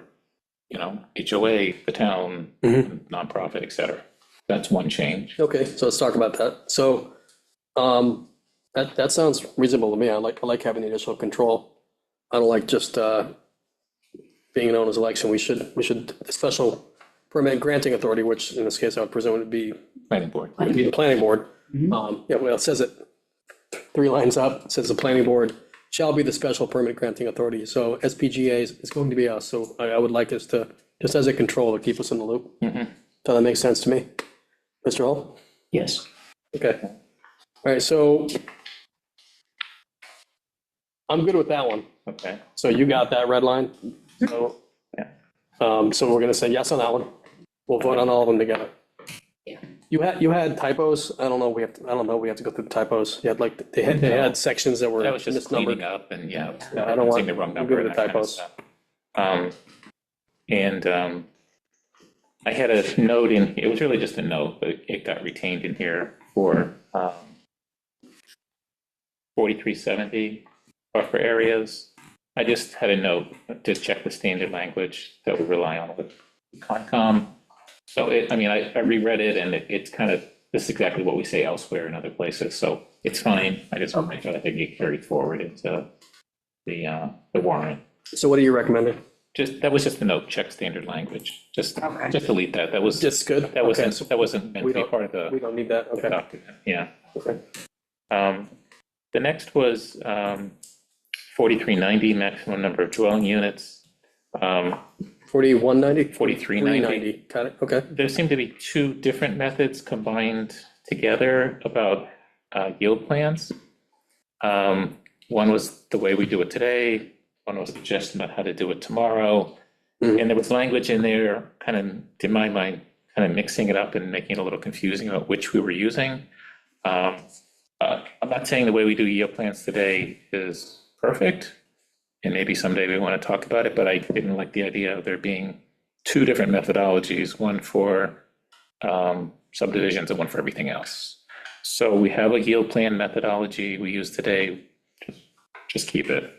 HOA, the town, nonprofit, et cetera. That's one change. okay, so let's talk about that. So, that sounds reasonable to me. I like having the initial control. I don't like just, being known as election. We should, the special permit granting authority, which in this case I would presume would be Planning board. the planning board. Yeah, well, it says it 3 lines up, it says the planning board shall be the special permit granting authority. So SPGA is going to be us. So I would like us to, just as a control, to keep us in the loop. So that makes sense to me. Mr. Hall? Yes. Okay. All right, so I'm good with that one. Okay. So you got that red line? So, so we're gonna say yes on that one. We'll vote on all of them together. Yeah. You had typos. I don't know. We have to go through the typos. You had they had sections that were That was just misnumbered. cleaning up and, I don't want- the wrong I'm number. good with and that kind of typos. stuff. I had a note in, it was really just a note, but it got retained in here for 4370 buffer areas. I just had a note to check the standard language that we rely on with Concom. So I reread it, and it's kind of, this is exactly what we say elsewhere in other places, so it's fine. I just want to make sure that they get carried forward into the warrant. So what are you recommending? That was just a note, check standard language, just Okay. delete that. That was, Just good. that Okay, wasn't, so that wasn't meant we to be don't- part of the we don't need that. Okay. document, yeah. Okay. The next was 4390, maximum number of dwelling units. 4190. 4390. Got it. Okay. There seem to be 2 different methods combined together about yield plans. One was the way we do it today, one was a suggestion about how to do it tomorrow. And there was language in there, kind of, in my mind, kind of mixing it up and making it a little confusing about which we were using. I'm not saying the way we do yield plans today is perfect, and maybe someday we want to talk about it, but I didn't like the idea of there being 2 different methodologies, one for subdivisions and one for everything else. So we have a yield plan methodology we use today, just keep it.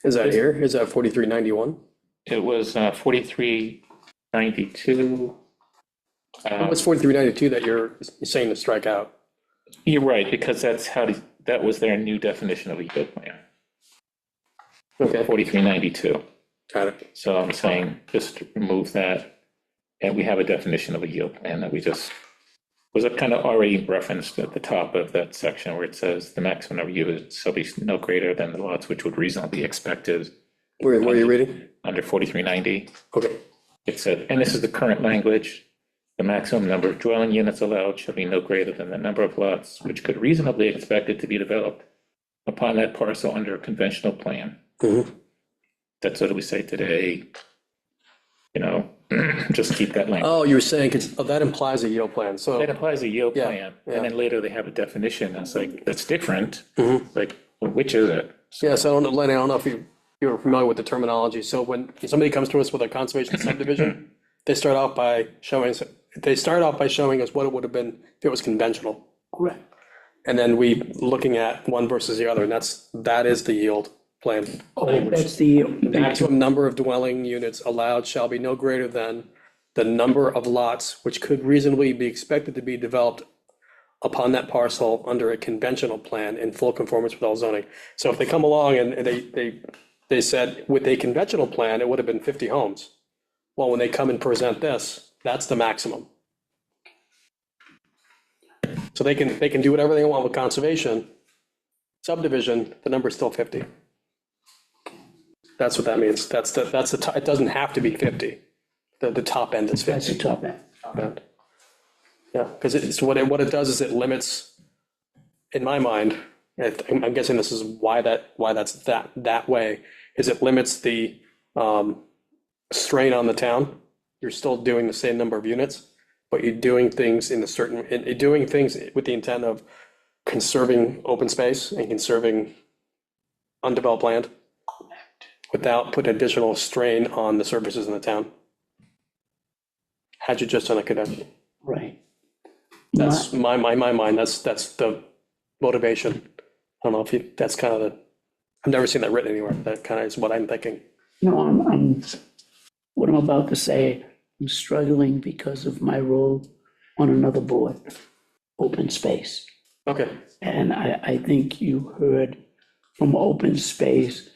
Is that here? Is that 4391? It was 4392. What's 4392 that you're saying to strike out? You're right, because that was their new definition of a yield plan, Okay. 4392. Got it. So I'm saying just remove that, and we have a definition of a yield plan that was kind of already referenced at the top of that section where it says the maximum number of units shall be no greater than the lots which would reasonably be expected Where are you reading? under 4390. Okay. It said, and this is the current language, the maximum number of dwelling units allowed shall be no greater than the number of lots which could reasonably be expected to be developed upon that parcel under a conventional plan. That's what we say today, just keep that language. Oh, you were saying, that implies a yield plan. So, That applies a yield Yeah, plan, yeah. and then later they have a definition, and it's like, that's different. Like, well, which is it? yes, I don't know, Lenny, I don't know if you're familiar with the terminology. So when somebody comes to us with a conservation subdivision, they start off by showing us what it would have been if it was conventional. Correct. And then we looking at one versus the other, and that is the yield plan. That's the, Maximum number of dwelling units allowed shall be no greater than the number of lots which could reasonably be expected to be developed upon that parcel under a conventional plan in full conformance with all zoning. So if they come along and they said with a conventional plan, it would have been 50 homes. Well, when they come and present this, that's the maximum. So they can do whatever they want with conservation. Subdivision, the number's still 50. That's what that means. That's the top. It doesn't have to be 50. The top end is 50. that's the top end. Top end. Yeah, because it's what it does is it limits, in my mind, I'm guessing this is why that's that way, is it limits the strain on the town. You're still doing the same number of units, but you're doing things doing things with the intent of conserving open space and conserving undeveloped land. without putting additional strain on the services in the town. Had you just done a convention? Right. That's my mind, that's the motivation. I don't know if you, that's kind of the, I've never seen that written anywhere, that kind of is what I'm thinking. No, what I'm about to say, I'm struggling because of my role on another board, open space. Okay, And I think you heard from open space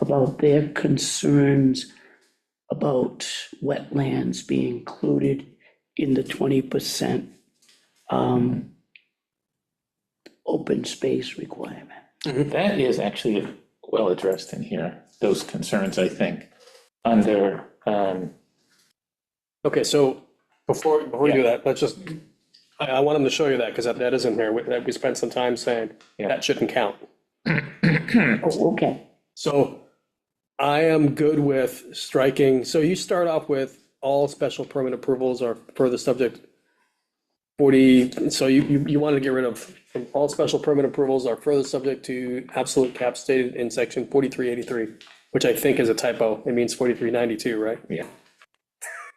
about their concerns about wetlands being included in the 20% open space requirement. That is actually well addressed in here, those concerns, I think, under, okay, so before we do that, let's just, I want him to show you that, because that is in here, we spent some time saying that shouldn't count. Oh, okay. So I am good with striking, so you start off with all special permit approvals are further subject 40, so you want to get rid of all special permit approvals are further subject to absolute cap stated in section 4383, which I think is a typo. It means 4392, right? yeah,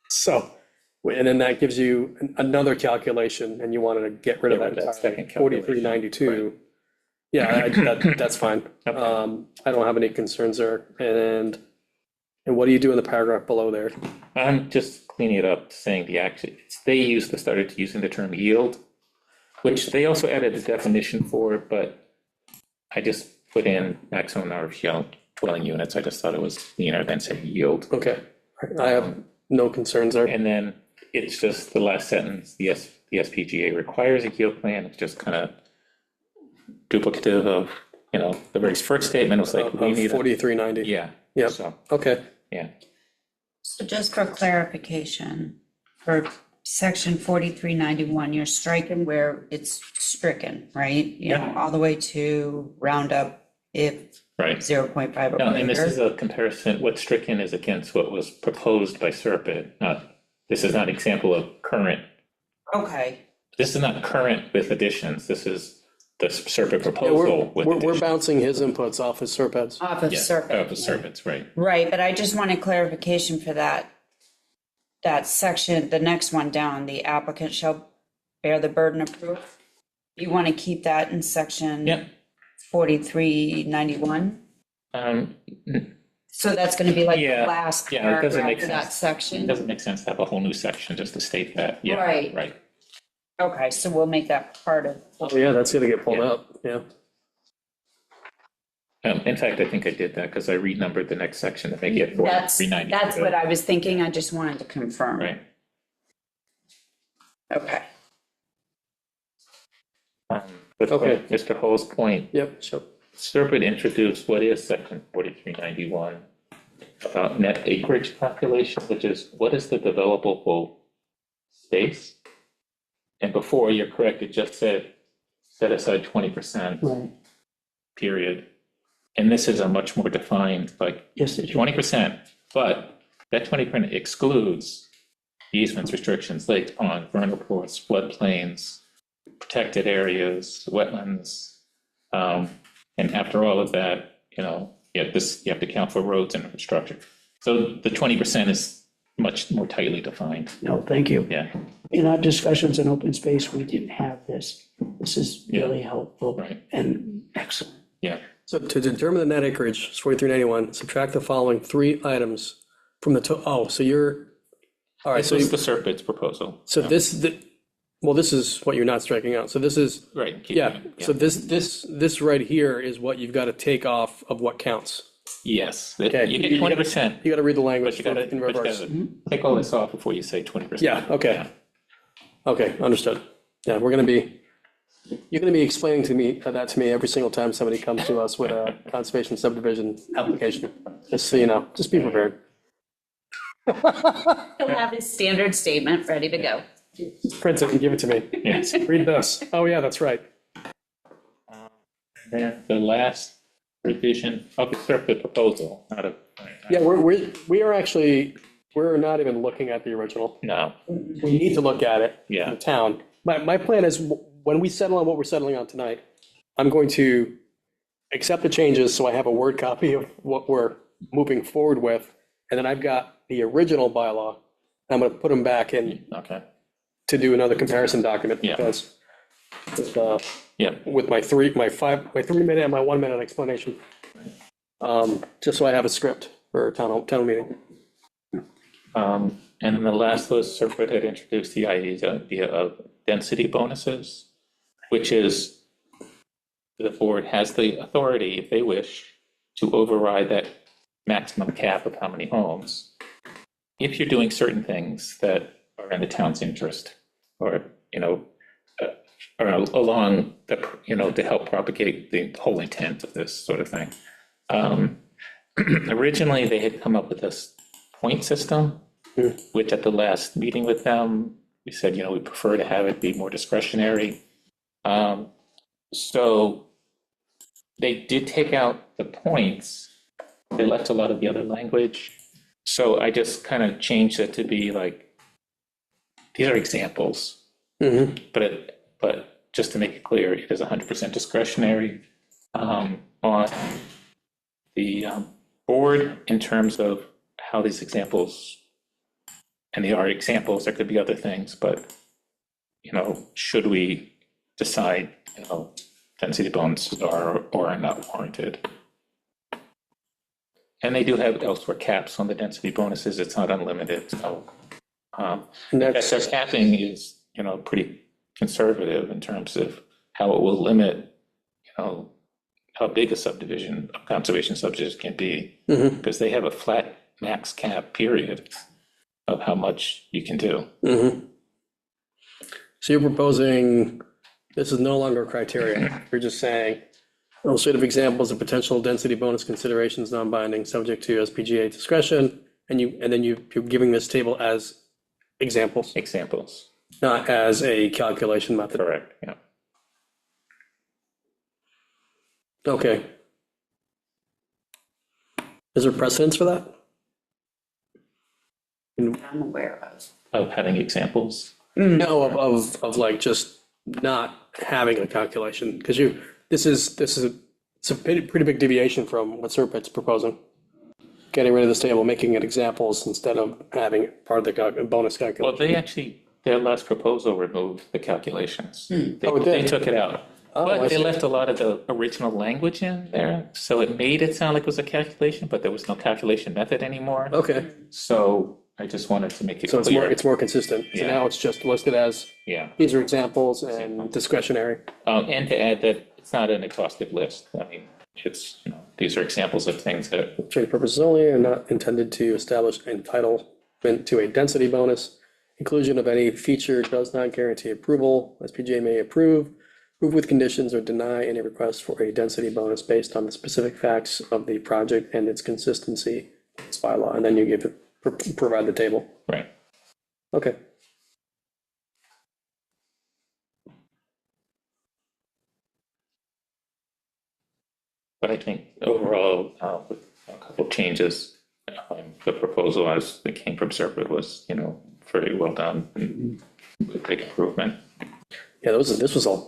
So, and then that gives you another calculation, and you wanted to get rid of Get rid that of that second calculation. 4392. Yeah, that's fine. Okay. I don't have any concerns there. And what do you do in the paragraph below there? I'm just cleaning it up, saying they started using the term yield, which they also added a definition for, but I just put in maximum number of dwelling units. I just thought it was cleaner than saying yield. Okay, I have no concerns there. And then it's just the last sentence, the SPGA requires a yield plan. It's just kind of duplicative of, the very first statement was like, we Of need 4390. yeah. Yep. So, Okay, yeah. So just for clarification, for section 4391, you're striking where it's stricken, right? All the way to roundup if Right. 0.5 or No, and this is greater. a comparison, what's stricken is against what was proposed by Serpent, this is not an example of current, Okay, this is not current with additions, this is the Serpent yeah, proposal with we're additions. bouncing his inputs off his Serpents. off of Yeah, Serpent. of the Serpents, right. Right, but I just wanted clarification for that section, the next one down, the applicant shall bear the burden of proof. You want to keep that in section Yeah. 4391? Um, So that's going to be like the Yeah, last yeah, it doesn't paragraph make of that sense. It section? doesn't make sense to have a whole new section just to state that, yeah, Right. right. Okay, so we'll make that part of, Oh, yeah, that's gonna get pulled Yeah. up, yeah. In fact, I think I did that because I renumbered the next section to make it that's 390. that's what I was thinking, I just wanted to confirm. Right. Okay. But Okay. Mr. Hull's point, Yep, so, Serpent introduced what is section 4391 about net acreage calculation, which is what is the developable space? And before, you're correct, it just said set aside 20%, Right. period. And this is a much more defined, like Yes, it is. 20%, but that 20% excludes easements, restrictions, lakes, ponds, vernal pools, floodplains, protected areas, wetlands. And after all of that, you have to count for roads and infrastructure. So the 20% is much more tightly defined. No, thank you. Yeah, In our discussions in open space, we didn't have this. This is really helpful right. and excellent. Yeah, so to determine the net acreage, it's 4391, subtract the following 3 items from the, so you're, all right, this so, was the Serpent's proposal. so this is what you're not striking out, so this is, Right. keep yeah, going, so this right here is what you've got to take off of what counts. Yes, Okay. you get 20%. You got to read the But language you gotta, in but you reverse. gotta take all this off before you say 20%. Yeah, okay. Okay, understood. Yeah, you're gonna be explaining that to me every single time somebody comes to us with a conservation subdivision application. Just so you know, just be prepared. He'll have his standard statement ready to go. Print it and give it to me. Yes. Read this. Oh, yeah, that's right. Then the last revision of the Serpent proposal, not a. Yeah, we are actually, we're not even looking at the original. No, We need to look at it in yeah, the town. My plan is when we settle on what we're settling on tonight, I'm going to accept the changes so I have a Word copy of what we're moving forward with. And then I've got the original bylaw. I'm gonna put them back in Okay, to do another comparison document Yeah. because yeah, with my 3-minute and my 1-minute explanation. Just so I have a script for a town meeting. and then the last was Serpent had introduced the idea of density bonuses, which is the board has the authority, if they wish, to override that maximum cap of how many homes if you're doing certain things that are in the town's interest, or, or along the, to help propagate the whole intent of this sort of thing. Originally, they had come up with this point system, which at the last meeting with them, we said, we prefer to have it be more discretionary. So they did take out the points. They left a lot of the other language. So I just kind of changed it to be like, these are examples, but just to make it clear, it is 100% discretionary on the board in terms of how these examples, and they are examples, there could be other things, but, should we decide, density bonuses are or are not warranted. And they do have elsewhere caps on the density bonuses, it's not unlimited, so. And Their that's, capping is, pretty conservative in terms of how it will limit, how big a subdivision, a conservation subdivision can be. Because they have a flat max cap period of how much you can do. so you're proposing, this is no longer a criteria. You're just saying, illustrative examples of potential density bonus considerations, non-binding, subject to SPGA discretion, and then you're giving this table as examples, Examples, not as a calculation method. correct, yeah. Okay. Is there precedence for that? I'm aware of. Of having examples. No, of like just not having a calculation, because this is it's a pretty big deviation from what Serpent's proposing. Getting rid of this table, making it examples instead of having it part of the bonus Well, calculation. they actually, their last proposal removed the calculations. Oh, it They did? took it out. Oh, I But they see. left a lot of the original language in there, so it made it sound like it was a calculation, but there was no calculation method anymore. Okay, So I just wanted to make it so clear. it's more consistent. So Yeah. now it's just listed as, Yeah, these are examples and discretionary. and to add that it's not an exhaustive list. I mean, it's, these are examples of things that, Trade purposes only are not intended to establish entitlement to a density bonus. Inclusion of any feature does not guarantee approval. SPGA may approve with conditions, or deny any request for a density bonus based on the specific facts of the project and its consistency with its bylaw. And then you provide the table. right. Okay. But I think overall, with a couple of changes, the proposal as it came from Serpent was, very well done, and a big improvement. Yeah, this was a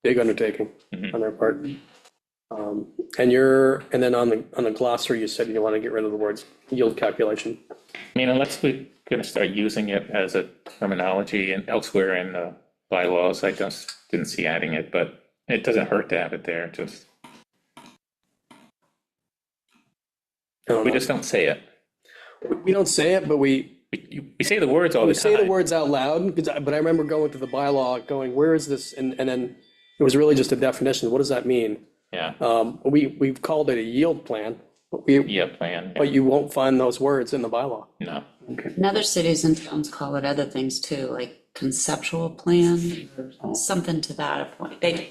big undertaking Mhm. on their part. And then on the glossary, you said you want to get rid of the words yield calculation. I mean, unless we're going to start using it as a terminology and elsewhere in the bylaws, I just didn't see adding it, but it doesn't hurt to have it there, just, I don't we know. just don't say it. We don't say it, but we say the words all the we time. say the words out loud, but I remember going to the bylaw, going, where is this? And then it was really just a definition. What does that mean? Yeah, We've called it a yield plan, but plan, but you won't find those words in the bylaw. no. And other cities and towns call it other things too, like conceptual plan, or something to that point. It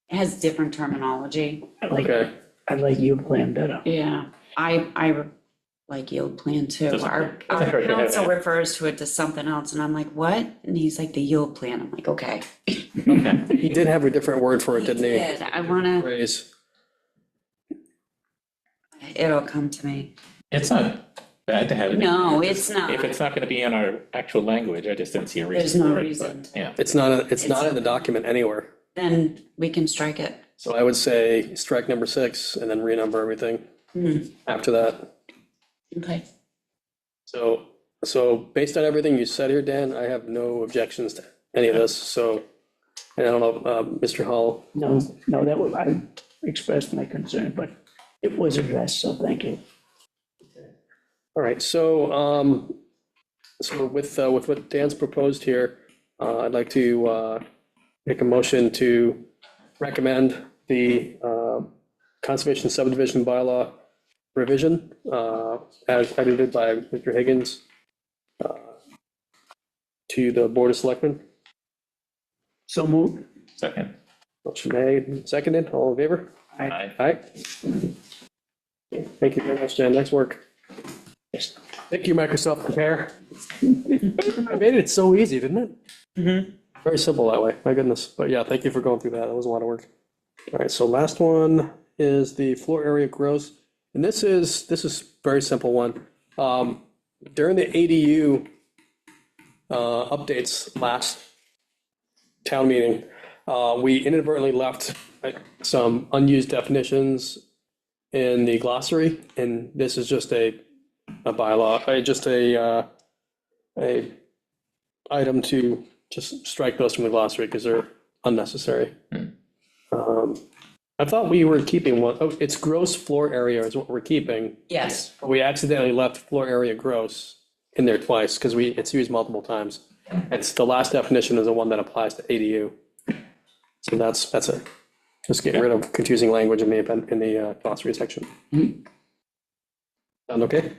has different terminology. Okay. I like you plan better. Yeah, I like yield plan too. Doesn't Our hurt to have council that. refers to it to something else, and I'm like, what? And he's like, the yield plan. I'm like, okay. Okay. He did have a different word for it, didn't he? Yeah, I wanna, Phrase. it'll come to me. It's not bad to have it. No, it's not. If it's not going to be in our actual language, I just didn't see a reason. There's no for it, reason. but, yeah, It's not in the document anywhere. Then we can strike it. So I would say strike number 6 and then renumber everything. after that. Okay. So based on everything you said here, Dan, I have no objections to any of this, so, and I don't know, Mr. Hall. No, that was, I expressed my concern, but it was addressed, so thank you. All right, so, so with what Dan's proposed here, I'd like to make a motion to recommend the conservation subdivision bylaw revision as edited by Mr. Higgins to the Board of Selectmen. So moved. Second. Motion made, seconded, all in favor? Aye. Aye. Thank you very much, Jen, nice work. Yes. Thank you, Microsoft Compare. I made it so easy, didn't it? Very simple that way, my goodness. But yeah, thank you for going through that. That was a lot of work. All right, so last one is the floor area gross. And this is very simple one. During the ADU updates last town meeting, we inadvertently left some unused definitions in the glossary, and this is just a bylaw, just a item to just strike those from the glossary because they're unnecessary. I thought we were keeping one. Oh, it's gross floor area is what we're keeping. Yes. But we accidentally left floor area gross in there twice because it's used multiple times. It's the last definition is the one that applies to ADU. So that's it. Just get rid of confusing language in the glossary section. Sound okay?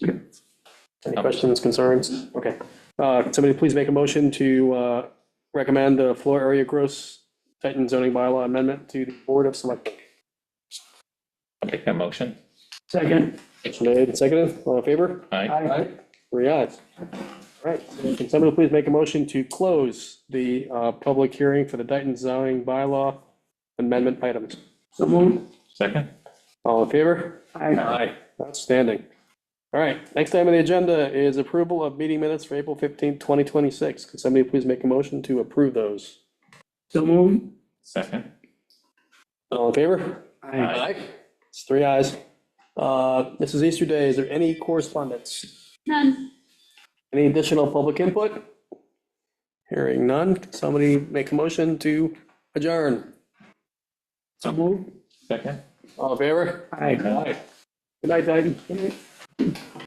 Any questions, concerns? Okay. Somebody please make a motion to recommend the floor area gross Titan zoning bylaw amendment to the Board of Selectmen. I'll make that motion. Second. Made and seconded, all in favor? Aye. 3 ayes. All right, so can somebody please make a motion to close the public hearing for the Dayton zoning bylaw amendment items? So moved. Second. All in favor? Aye. Outstanding. All right, next item on the agenda is approval of meeting minutes for April 15th, 2026. Can somebody please make a motion to approve those? So moved. Second. All in favor? Aye. It's 3 ayes. This is Easter Day. Is there any correspondence? None. Any additional public input? Hearing none. Can somebody make a motion to adjourn? So moved. Second. All in favor? Aye. Good night, Dayton. Good night.